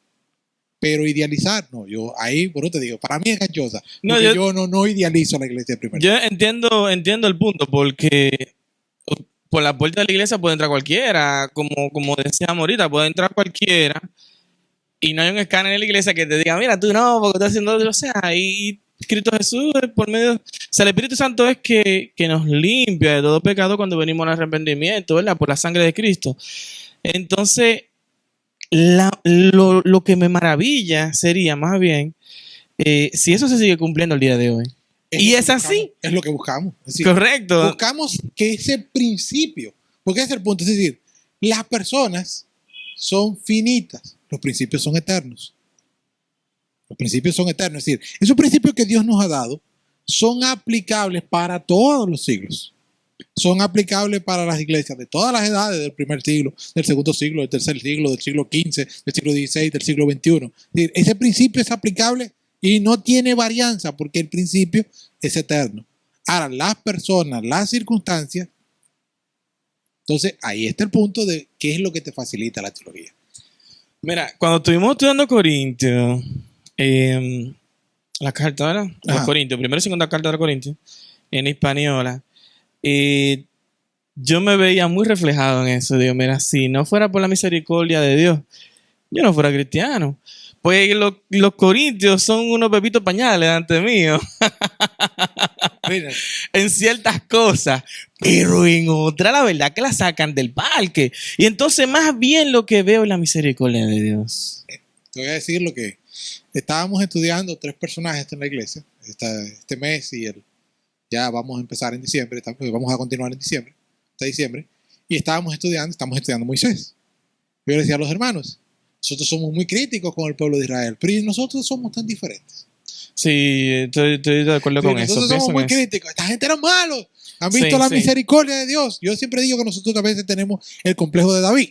Pero idealizar, no, yo ahí, por eso te digo, para mí es ganchosa. No, porque yo no idealizo la iglesia del primer Yo siglo. entiendo el punto, porque por la puerta de la iglesia puede entrar cualquiera, como decíamos ahorita, puede entrar cualquiera, y no hay un escáner en la iglesia que te diga, mira, tú no, porque estás haciendo, o sea, y Cristo Jesús, por medio, o sea, el Espíritu Santo es que nos limpia de todo pecado cuando venimos al arrepentimiento, ¿verdad? Por la sangre de Cristo. Entonces, lo que me maravilla sería más bien si eso se sigue cumpliendo el día de hoy. Y es así. Es lo que buscamos. Es decir, correcto. Buscamos que ese principio, porque ese es el punto, es decir, las personas son finitas, los principios son eternos. Los principios son eternos, es decir, esos principios que Dios nos ha dado son aplicables para todos los siglos. Son aplicables para las iglesias de todas las edades, del primer siglo, del segundo siglo, del tercer siglo, del siglo XV, del siglo XVI, del siglo XXI. Es decir, ese principio es aplicable y no tiene varianza porque el principio es eterno. Ahora, las personas, las circunstancias, entonces ahí está el punto de qué es lo que te facilita la teología. Mira, cuando estuvimos estudiando Corintios, la carta, ¿verdad? Los Corintios, primera y segunda carta de Corintios, en Hispaniola, yo me veía muy reflejado en eso. Digo, mira, si no fuera por la misericordia de Dios, yo no fuera cristiano. Pues los corintios son unos bebitos pañales ante mío. En ciertas cosas, pero en otras la verdad que la sacan del parque. Y entonces más bien lo que veo es la misericordia de Dios. Te voy a decir lo que estábamos estudiando 3 personajes en la iglesia este mes y ya vamos a empezar en diciembre, vamos a continuar en diciembre, hasta diciembre, y estamos estudiando Moisés. Yo le decía a los hermanos, nosotros somos muy críticos con el pueblo de Israel, pero nosotros somos tan diferentes. Sí, estoy de acuerdo con eso. Nosotros somos muy críticos. Esta gente era malo. Han visto la misericordia de Dios. Yo siempre digo que nosotros a veces tenemos el complejo de David.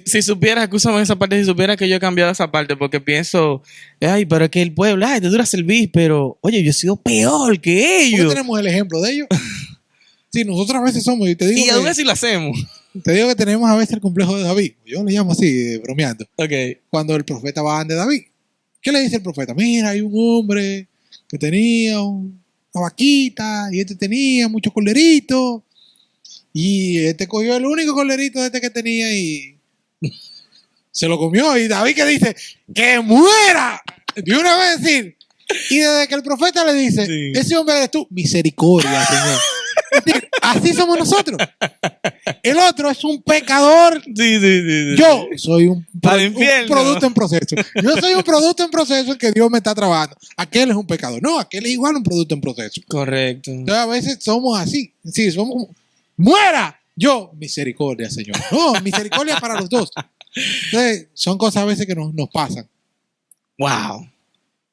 Si supieras, escúchame esa parte, si supieras que yo he cambiado esa parte, porque pienso, ay, pero es que el pueblo, ay, te dura servir, pero, oye, yo he sido peor que ellos. ¿Por qué tenemos el ejemplo de ellos? Sí, nosotros a veces somos, y te digo. Y aún así lo hacemos. Te digo que tenemos a veces el complejo de David. Yo lo llamo así, bromeando. Okay. Cuando el profeta va ante David. ¿Qué le dice el profeta? Mira, hay un hombre que tenía una vaquita y este tenía muchos corderitos. Y este cogió el único corderito de este que tenía y se lo comió. Y David que dice, ¡que muera! De una vez decir. Y desde que el profeta le dice, sí, ese hombre eres tú, misericordia, Señor. Es decir, así somos nosotros. El otro es un pecador. Sí. Yo soy un producto en proceso. Yo soy un producto en proceso en que Dios me está trabajando. Aquel es un pecador. No, aquel es igual un producto en proceso. Correcto. Entonces a veces somos así. Sí, somos ¡muera! Yo, misericordia, Señor. No, misericordia para los dos. Entonces, son cosas a veces que nos pasan. Wow.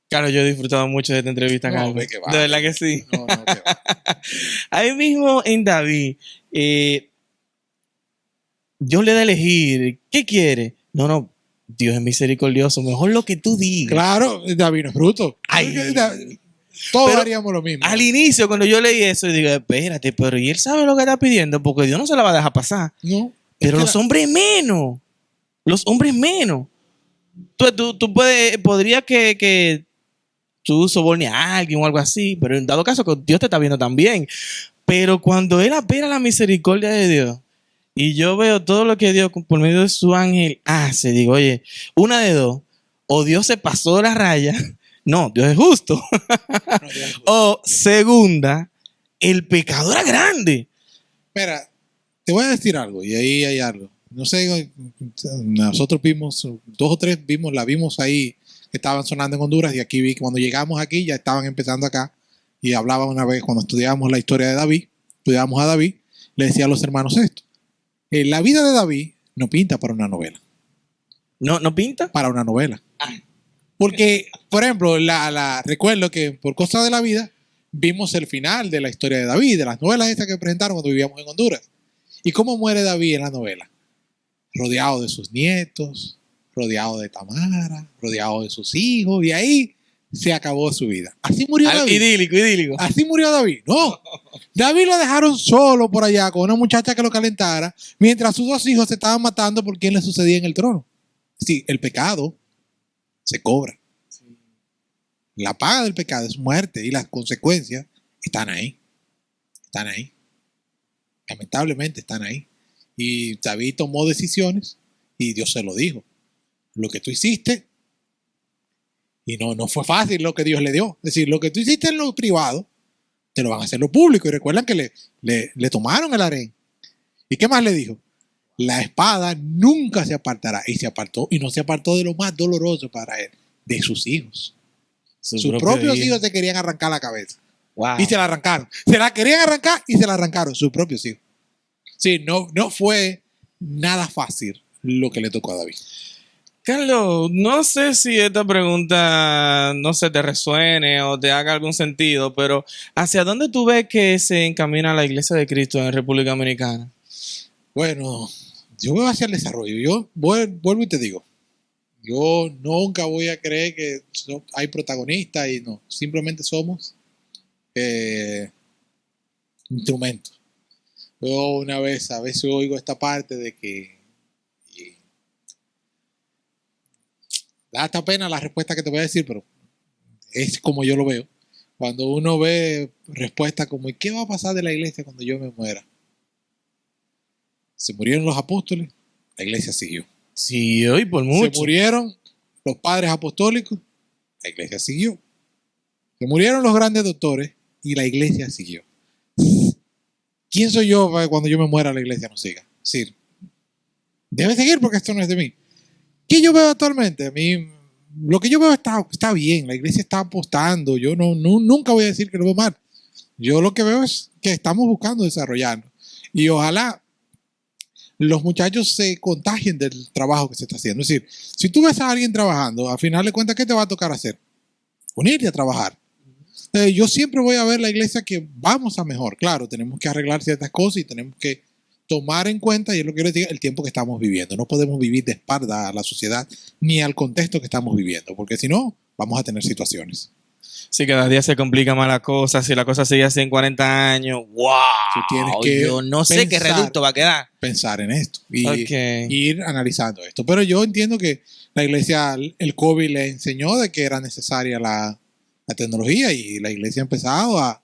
Claro, yo he disfrutado mucho de esta entrevista, Carlos. De verdad que sí. No, que va. Ahí mismo en David, Dios le da a elegir. ¿Qué quiere? No, Dios es misericordioso. Mejor lo que tú digas. Claro, David no es bruto. Todos haríamos lo mismo. Al inicio, cuando yo leí eso, yo digo, espérate, pero ¿y él sabe lo que está pidiendo? Porque Dios no se la va a dejar pasar. No. Pero los hombres menos. Los hombres menos. Tú podría que tú sobornes a alguien o algo así, pero en dado caso que Dios te está viendo también. Pero cuando él apela a la misericordia de Dios y yo veo todo lo que Dios por medio de su ángel hace, digo, oye, una de dos, o Dios se pasó de la raya. No, Dios es justo. No, Dios es justo. O segunda, el pecado era grande. Mira, te voy a decir algo, y ahí hay algo. No sé, nosotros vimos, 2 o 3 la vimos ahí, que estaban sonando en Honduras, y aquí vi que cuando llegamos aquí ya estaban empezando acá, y hablaba una vez, cuando estudiábamos la historia de David, estudiábamos a David, le decía a los hermanos esto. La vida de David no pinta para una novela. ¿No pinta? Para una novela. Porque, por ejemplo, recuerdo que por cosas de la vida vimos el final de la historia de David, de las novelas estas que presentaron cuando vivíamos en Honduras. ¿Y cómo muere David en la novela? Rodeado de sus nietos, rodeado de Tamara, rodeado de sus hijos, y ahí se acabó su vida. Así murió David. Idílico. Así murió David. No. David lo dejaron solo por allá con una muchacha que lo calentara, mientras sus 2 hijos se estaban matando por quién le sucedía en el trono. Sí, el pecado se cobra. La paga del pecado es muerte y las consecuencias están ahí. Están ahí. Lamentablemente están ahí. Y David tomó decisiones y Dios se lo dijo. Lo que tú hiciste, y no fue fácil lo que Dios le dio. Es decir, lo que tú hiciste en lo privado, te lo van a hacer en lo público. Y recuerdan que le tomaron el harén. ¿Y qué más le dijo? La espada nunca se apartará. Y se apartó, y no se apartó de lo más doloroso para él, de sus hijos. Sus propios hijos se querían arrancar la cabeza. Wow. Y se la arrancaron. Se la querían arrancar y se la arrancaron sus propios hijos. Sí, no fue nada fácil lo que le tocó a David. Carlos, no sé si esta pregunta no se te resuene o te haga algún sentido, pero ¿hacia dónde tú ves que se encamina la Iglesia de Cristo en República Dominicana? Bueno, yo veo hacia el desarrollo. Yo vuelvo y te digo, yo nunca voy a creer que hay protagonistas y no, simplemente somos instrumentos. Yo a veces oigo esta parte de que da hasta pena la respuesta que te voy a decir, pero es como yo lo veo. Cuando uno ve respuestas como ¿y qué va a pasar de la iglesia cuando yo me muera? Se murieron los apóstoles, la iglesia siguió. Sí, hoy por mucho. Se murieron los padres apostólicos, la iglesia siguió. Se murieron los grandes doctores y la iglesia siguió. ¿Quién soy yo para que cuando yo me muera la iglesia no siga? Es decir, debe seguir porque esto no es de mí. ¿Qué yo veo actualmente? A mí, lo que yo veo está bien, la iglesia está apostando. Yo nunca voy a decir que lo veo mal. Yo lo que veo es que estamos buscando desarrollarnos. Y ojalá los muchachos se contagien del trabajo que se está haciendo. Es decir, si tú ves a alguien trabajando, al final de cuentas, ¿qué te va a tocar hacer? Unirte a trabajar. Yo siempre voy a ver la iglesia que vamos a mejor. Claro, tenemos que arreglar ciertas cosas y tenemos que tomar en cuenta, y es lo que quiero decir, el tiempo que estamos viviendo. No podemos vivir de espalda a la sociedad ni al contexto que estamos viviendo, porque si no, vamos a tener situaciones. Sí, cada día se complica más la cosa. Si la cosa sigue así en 40 años, ¡wow! Tú tienes que yo no sé qué reducto va a quedar. Pensar en esto y Okay. ir analizando esto. Pero yo entiendo que la iglesia, el COVID le enseñó de que era necesaria la tecnología y la iglesia ha empezado a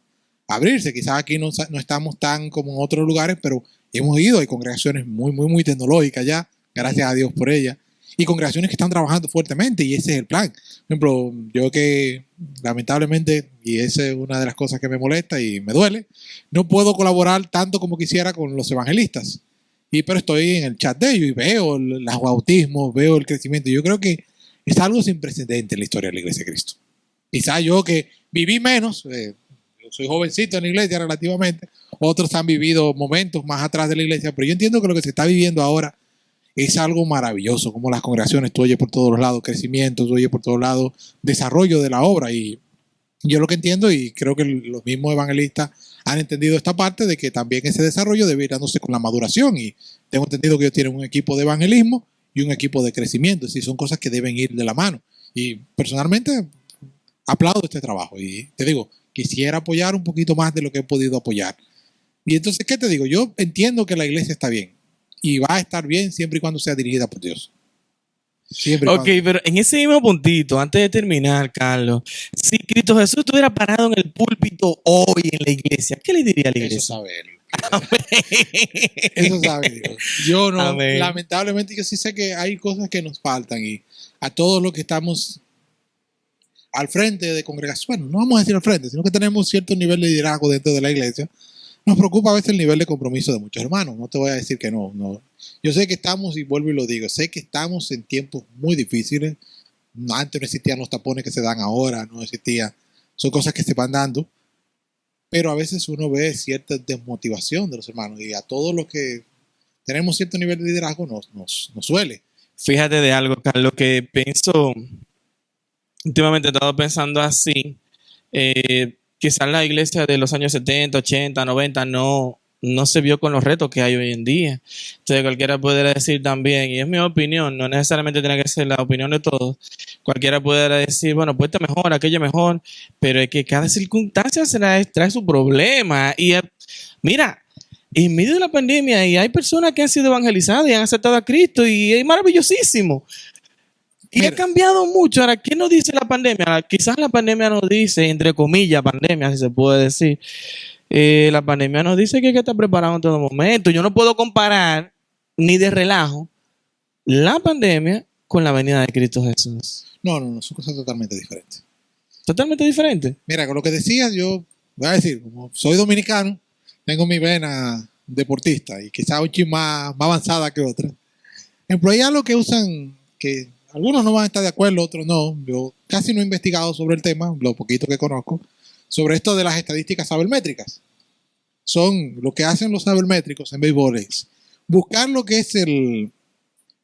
abrirse. Quizás aquí no estamos tan como en otros lugares, pero hemos ido. Hay congregaciones muy tecnológicas ya, gracias a Dios por ellas. Y congregaciones que están trabajando fuertemente y ese es el plan. Por ejemplo, yo que lamentablemente, y esa es una de las cosas que me molesta y me duele, no puedo colaborar tanto como quisiera con los evangelistas. Pero estoy en el chat de ellos y veo los bautismos, veo el crecimiento. Yo creo que es algo sin precedente en la historia de la Iglesia de Cristo. Quizás yo que viví menos, yo soy jovencito en la iglesia relativamente, otros han vivido momentos más atrás de la iglesia, pero yo entiendo que lo que se está viviendo ahora es algo maravilloso, como las congregaciones, tú oyes por todos los lados crecimiento, tú oyes por todos lados desarrollo de la obra, y yo lo que entiendo, y creo que los mismos evangelistas han entendido esta parte de que también ese desarrollo debe ir dándose con la maduración, y tengo entendido que ellos tienen un equipo de evangelismo y un equipo de crecimiento, es decir, son cosas que deben ir de la mano, y personalmente aplaudo este trabajo, y te digo, quisiera apoyar un poquito más de lo que he podido apoyar. Y entonces, ¿qué te digo? Yo entiendo que la iglesia está bien, y va a estar bien siempre y cuando sea dirigida por Dios. Ok, pero en ese mismo puntito, antes de terminar, Carlos, si Cristo Jesús estuviera parado en el púlpito hoy en la iglesia, ¿qué le diría a la iglesia? Eso sabe él. Eso sabe Dios. Yo no, Amén. Lamentablemente yo sí sé que hay cosas que nos faltan y a todos los que estamos al frente de congregación, bueno, no vamos a decir al frente, sino que tenemos cierto nivel de liderazgo dentro de la iglesia, nos preocupa a veces el nivel de compromiso de muchos hermanos. No te voy a decir que no. Yo sé que estamos, y vuelvo y lo digo, sé que estamos en tiempos muy difíciles. Antes no existían los tapones que se dan ahora, no existía. Son cosas que se van dando. Pero a veces uno ve cierta desmotivación de los hermanos, y a todos los que tenemos cierto nivel de liderazgo nos suele. Fíjate de algo, Carlos, que pienso, últimamente he estado pensando así, quizás la iglesia de los años 70, 80, 90 no se vio con los retos que hay hoy en día. Entonces cualquiera puede decir también, y es mi opinión, no necesariamente tiene que ser la opinión de todos, cualquiera puede decir, bueno, pues este mejor, aquello mejor, pero es que cada circunstancia trae su problema. Y mira, en medio de la pandemia, y hay personas que han sido evangelizadas y han aceptado a Cristo, y es maravillosísimo. Y Mira, ha cambiado mucho. Ahora, ¿qué nos dice la pandemia? Quizás la pandemia nos dice, entre comillas, pandemia, si se puede decir. La pandemia nos dice que hay que estar preparado en todo momento. Yo no puedo comparar, ni de relajo, la pandemia con la venida de Cristo Jesús. no, son cosas totalmente diferentes. Totalmente diferente. Mira, con lo que decías, yo voy a decir, como soy dominicano, tengo mi vena deportista y quizás un chin más avanzada que otra. Ejemplo, hay algo que usan, que algunos no van a estar de acuerdo, otros no. Yo casi no he investigado sobre el tema, lo poquito que conozco, sobre esto de las estadísticas sabermétricas. Son lo que hacen los sabermétricos en béisbol es buscar lo que es el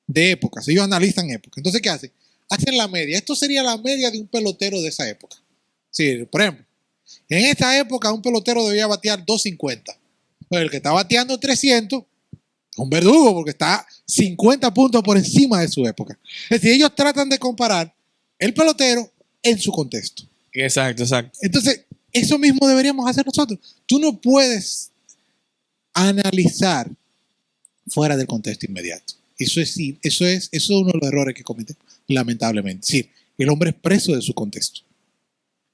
de épocas. Ellos analizan épocas. Entonces, ¿qué hacen? Hacen la media. Esto sería la media de un pelotero de esa época. Sí, por ejemplo, en esta época un pelotero debía batear 250. Pero el que está bateando 300 es un verdugo porque está 50 puntos por encima de su época. Es decir, ellos tratan de comparar el pelotero en su contexto. Exacto. Entonces, eso mismo deberíamos hacer nosotros. Tú no puedes analizar fuera del contexto inmediato. Eso es uno de los errores que cometen, lamentablemente. Es decir, el hombre es preso de su contexto.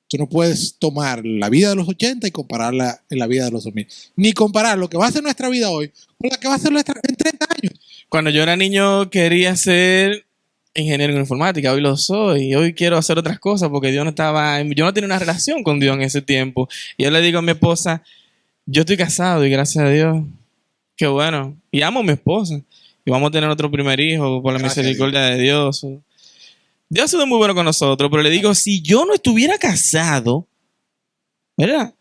Tú no puedes tomar la vida de los 80 y compararla en la vida de los 2000. Ni comparar lo que va a ser nuestra vida hoy con la que va a ser nuestra en 30 años. Cuando yo era niño quería ser ingeniero en informática, hoy lo soy, y hoy quiero hacer otras cosas porque yo no tenía una relación con Dios en ese tiempo. Y yo le digo a mi esposa, yo estoy casado y gracias a Dios, qué bueno, y amo a mi esposa, y vamos a tener otro primer hijo por la Gracias misericordia de Dios. Dios ha sido muy bueno con nosotros, pero le digo, si yo no estuviera casado, ¿verdad?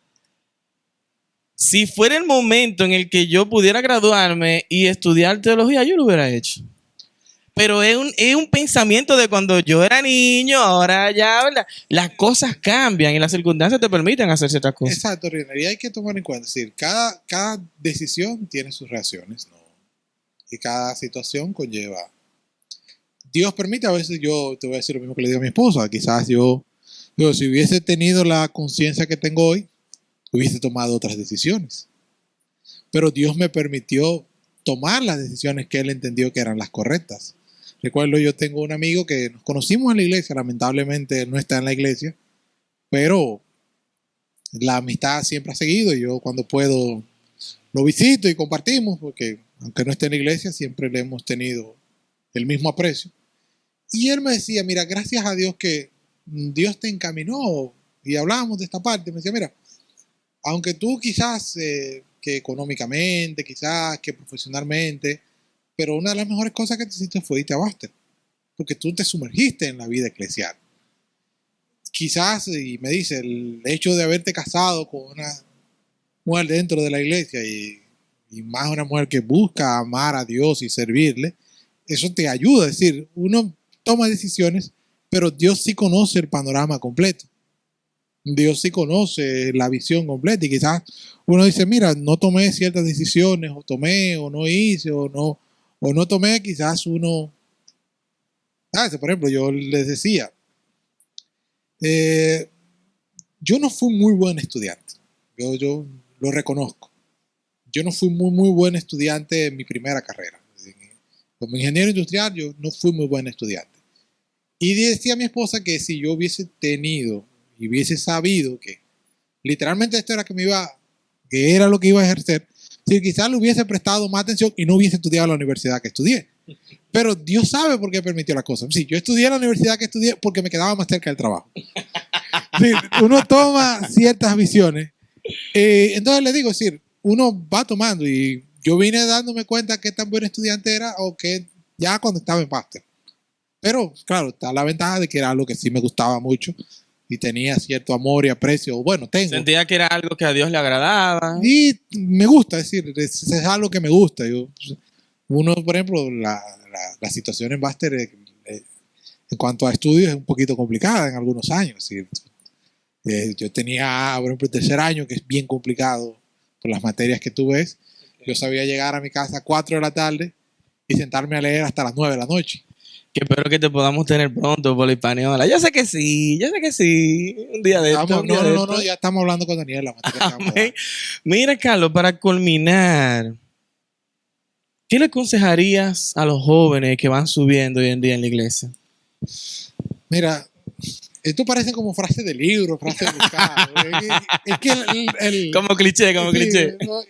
Si fuera el momento en el que yo pudiera graduarme y estudiar teología, yo lo hubiera hecho. Pero es un pensamiento de cuando yo era niño, ahora ya, ¿verdad? Las cosas cambian y las circunstancias te permiten hacer ciertas cosas. Exacto, Riner, y hay que tomar en cuenta, es decir, cada decisión tiene sus reacciones, ¿no? Y cada situación conlleva. Dios permite, a veces yo te voy a decir lo mismo que le digo a mi esposa, quizás si hubiese tenido la conciencia que tengo hoy, hubiese tomado otras decisiones. Pero Dios me permitió tomar las decisiones que Él entendió que eran las correctas. Recuerdo, yo tengo un amigo que nos conocimos en la iglesia, lamentablemente él no está en la iglesia, pero la amistad siempre ha seguido y yo cuando puedo lo visito y compartimos, porque aunque no esté en la iglesia, siempre le hemos tenido el mismo aprecio. Y él me decía, mira, gracias a Dios que Dios te encaminó, y hablábamos de esta parte, me decía, mira, aunque tú quizás que económicamente, quizás que profesionalmente, pero una de las mejores cosas que te hiciste fue irte a Boston, porque tú te sumergiste en la vida eclesial. Quizás, y me dice, el hecho de haberte casado con una mujer dentro de la iglesia y más una mujer que busca amar a Dios y servirle, eso te ayuda. Es decir, uno toma decisiones, pero Dios sí conoce el panorama completo. Dios sí conoce la visión completa y quizás uno dice, mira, no tomé ciertas decisiones, o tomé, o no hice, o no tomé, quizás uno... por ejemplo, yo les decía, yo no fui muy buen estudiante, yo lo reconozco. Yo no fui muy buen estudiante en mi primera carrera. Como ingeniero industrial, yo no fui muy buen estudiante. Y decía a mi esposa que si yo hubiese tenido y hubiese sabido que literalmente esto era que era lo que iba a ejercer, si quizás le hubiese prestado más atención y no hubiese estudiado en la universidad que estudié. Pero Dios sabe por qué permitió la cosa. Sí, yo estudié en la universidad que estudié porque me quedaba más cerca del trabajo. Sí, uno toma ciertas visiones. Entonces le digo, es decir, uno va tomando y yo vine dándome cuenta qué tan buen estudiante era o que ya cuando estaba en máster. Pero claro, está la ventaja de que era algo que sí me gustaba mucho y tenía cierto amor y aprecio. Bueno, tengo. Sentía que era algo que a Dios le agradaba. Y me gusta, es decir, es algo que me gusta. Uno, por ejemplo, la situación en máster en cuanto a estudios es un poquito complicada en algunos años. Es decir, yo tenía, por ejemplo, el tercer año, que es bien complicado por las materias que tú ves. Yo sabía llegar a mi casa a 4 de la tarde y sentarme a leer hasta las 9 de la noche. Que espero que te podamos tener pronto por la Hispaniola. Yo sé que sí. Un día de esto. No, ya estamos hablando con Daniel. La materia que vamos a dar. Mira, Carlos, para culminar, ¿qué le aconsejarías a los jóvenes que van subiendo hoy en día en la iglesia? Mira, esto parece como frase de libro, frase de buscado. Es que como cliché.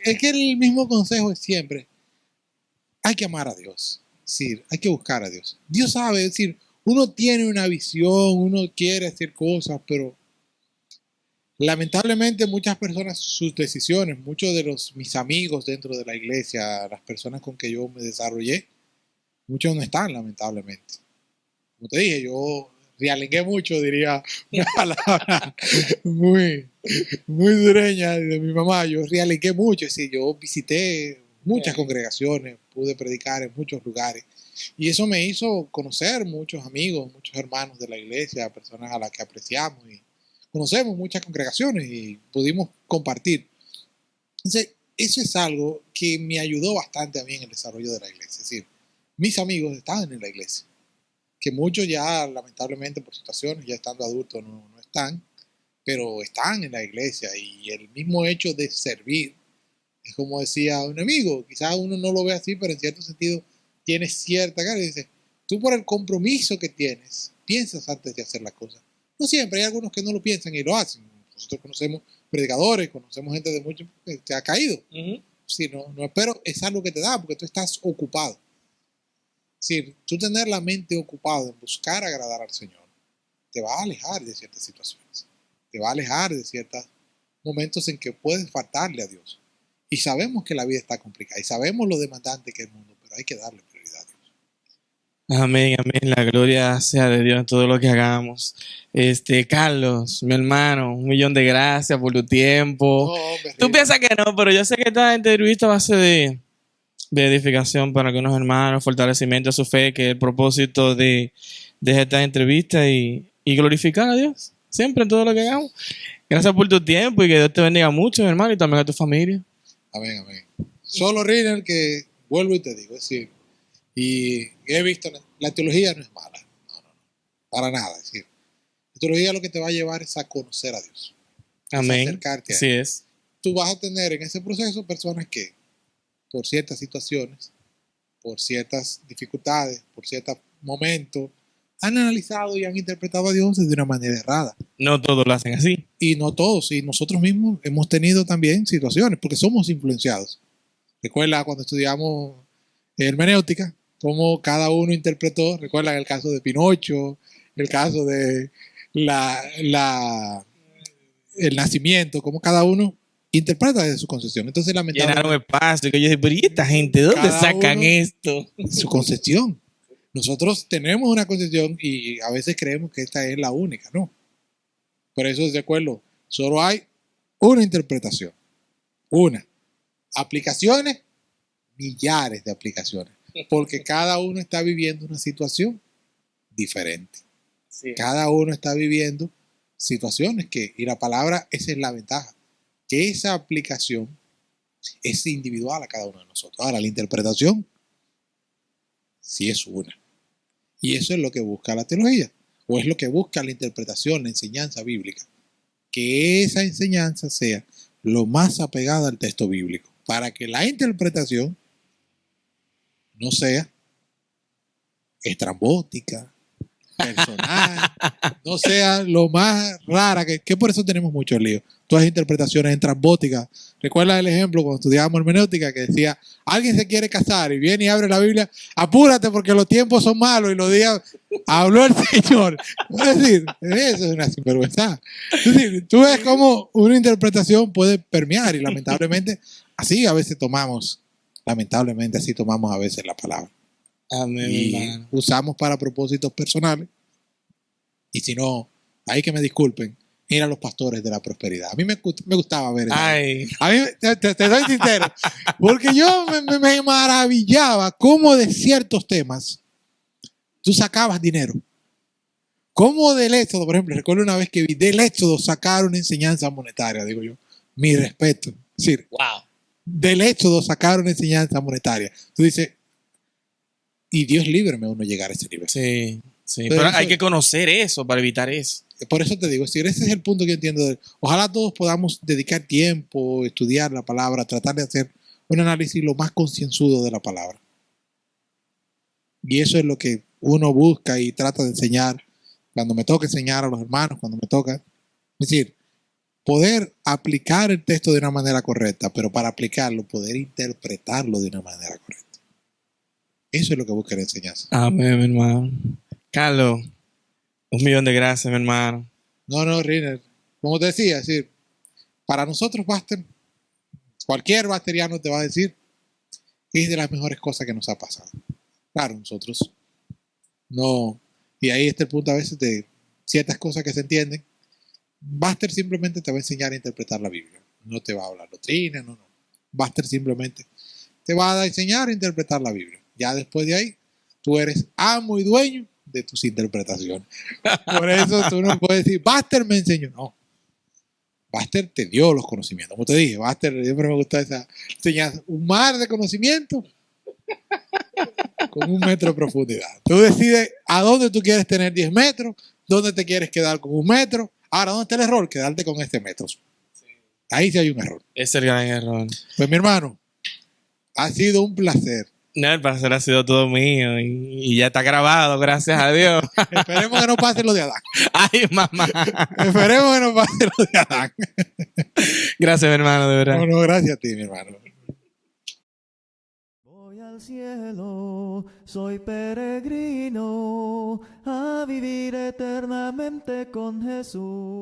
Es que el mismo consejo es siempre, hay que amar a Dios. Sí, hay que buscar a Dios. Dios sabe, es decir, uno tiene una visión, uno quiere hacer cosas, pero lamentablemente muchas personas, sus decisiones, muchos de mis amigos dentro de la iglesia, las personas con que yo me desarrollé, muchos no están, lamentablemente. Como te dije, yo realengué mucho, diría una palabra muy dureña de mi mamá. Yo realengué mucho, es decir, yo visité muchas congregaciones, pude predicar en muchos lugares. Y eso me hizo conocer muchos amigos, muchos hermanos de la iglesia, personas a las que apreciamos y conocemos muchas congregaciones y pudimos compartir. Entonces, eso es algo que me ayudó bastante a mí en el desarrollo de la iglesia. Es decir, mis amigos estaban en la iglesia, que muchos ya lamentablemente por situaciones, ya estando adultos, no están, pero están en la iglesia y el mismo hecho de servir, es como decía un amigo, quizás uno no lo ve así, pero en cierto sentido tiene cierta cara y dice, tú por el compromiso que tienes, piensas antes de hacer las cosas. No siempre, hay algunos que no lo piensan y lo hacen. Nosotros conocemos predicadores, conocemos gente de mucho que se ha caído. Sí, no, pero es algo que te da porque tú estás ocupado. Sí, tú tener la mente ocupada en buscar agradar al Señor te va a alejar de ciertas situaciones, te va a alejar de ciertos momentos en que puedes faltarle a Dios. Y sabemos que la vida está complicada y sabemos lo demandante que es el mundo, pero hay que darle prioridad a Dios. Amén. La gloria sea de Dios en todo lo que hagamos. Carlos, mi hermano, 1.000.000 de gracias por tu tiempo. No, hombre, Tú piensas que no, pero yo sé que esta entrevista va a ser de edificación para algunos hermanos, fortalecimiento a su fe, que es el propósito de esta entrevista y glorificar a Dios siempre en todo lo que hagamos. Gracias por tu tiempo y que Dios te bendiga mucho, mi hermano, y también a tu familia. Amén. Solo, Riner, que vuelvo y te digo, es decir, y he visto, la teología no es mala, no, para nada, es decir, la teología lo que te va a llevar es a conocer a Dios. Amén. Es acercarte a Él. Así es. Tú vas a tener en ese proceso personas que, por ciertas situaciones, por ciertas dificultades, por ciertos momentos, han analizado y han interpretado a Dios de una manera errada. No todos lo hacen así. Y no todos, y nosotros mismos hemos tenido también situaciones, porque somos influenciados. Recuerda cuando estudiamos hermenéutica, cómo cada uno interpretó, recuerda el caso de Pinocho, el caso de el nacimiento, cómo cada uno interpreta desde su concepción. Entonces, lamentablemente, llenaron espacio, que yo dije, pero ¿y esta gente? ¿De dónde sacan esto? Su concepción. Nosotros tenemos una concepción y a veces creemos que esta es la única, ¿no? Por eso, de acuerdo, solo hay una interpretación. Una. Aplicaciones, millares de aplicaciones. Porque cada uno está viviendo una situación diferente. Sí. Cada uno está viviendo situaciones y la palabra, esa es la ventaja, que esa aplicación es individual a cada uno de nosotros. Ahora, la interpretación sí es una. Y eso es lo que busca la teología, o es lo que busca la interpretación, la enseñanza bíblica. Que esa enseñanza sea lo más apegada al texto bíblico, para que la interpretación no sea estrambótica, personal, no sea lo más rara, que por eso tenemos muchos líos. Todas las interpretaciones estrambóticas ¿Recuerdas el ejemplo cuando estudiábamos hermenéutica que decía, alguien se quiere casar y viene y abre la Biblia, apúrate porque los tiempos son malos y los días habló el Señor? Es decir, eso es una sinvergüenza. Es decir, tú ves cómo una interpretación puede permear y lamentablemente así a veces tomamos, lamentablemente así tomamos a veces la palabra. Amén, Y hermano. usamos para propósitos personales. Y si no, ahí que me disculpen, mira los pastores de la prosperidad. A mí me gustaba ver eso. Ay, A mí, te soy sincero, porque yo me maravillaba cómo de ciertos temas tú sacabas dinero. Cómo del Éxodo, por ejemplo, recuerdo una vez que vi del Éxodo sacar una enseñanza monetaria, digo yo, mi respeto. Es decir, wow. del Éxodo sacar una enseñanza monetaria. Tú dices, y Dios líbreme a uno llegar a ese nivel. Sí, sí. Pero Pero eso- hay que conocer eso para evitar eso. Por eso te digo, es decir, ese es el punto que yo entiendo. Ojalá todos podamos dedicar tiempo, estudiar la palabra, tratar de hacer un análisis lo más concienzudo de la palabra. Y eso es lo que uno busca y trata de enseñar cuando me toca enseñar a los hermanos, cuando me toca. Es decir, poder aplicar el texto de una manera correcta, pero para aplicarlo, poder interpretarlo de una manera correcta. Eso es lo que busca la enseñanza. Amén, mi hermano. Carlos, 1,000,000 de gracias, mi hermano. No, Riner. Como te decía, es decir, para nosotros, Buster, cualquier basteriano te va a decir que es de las mejores cosas que nos ha pasado. Claro, nosotros no. Y ahí está el punto a veces de ciertas cosas que se entienden. Buster simplemente te va a enseñar a interpretar la Biblia. No te va a hablar doctrina, no. Buster simplemente te va a enseñar a interpretar la Biblia. Ya después de ahí, tú eres amo y dueño de tus interpretaciones. Por eso tú no puedes decir, Buster me enseñó. No. Buster te dio los conocimientos. Como te dije, Buster, siempre me gusta esa enseñanza. Un mar de conocimiento con 1 metro de profundidad. Tú decides a dónde tú quieres tener 10 metros, dónde te quieres quedar con 1 metro. Ahora, ¿dónde está el error? Quedarte con este metro. Ahí sí hay un error. Es el gran error. Pues mi hermano, ha sido un placer. No, el placer ha sido todo mío y ya está grabado, gracias a Dios. Esperemos que no pase lo de Adán. Ay, mamá. Esperemos que no pase lo de Adán. Gracias, mi hermano, de verdad. No, gracias a ti, mi hermano. Voy al cielo, soy peregrino, a vivir eternamente con Jesús.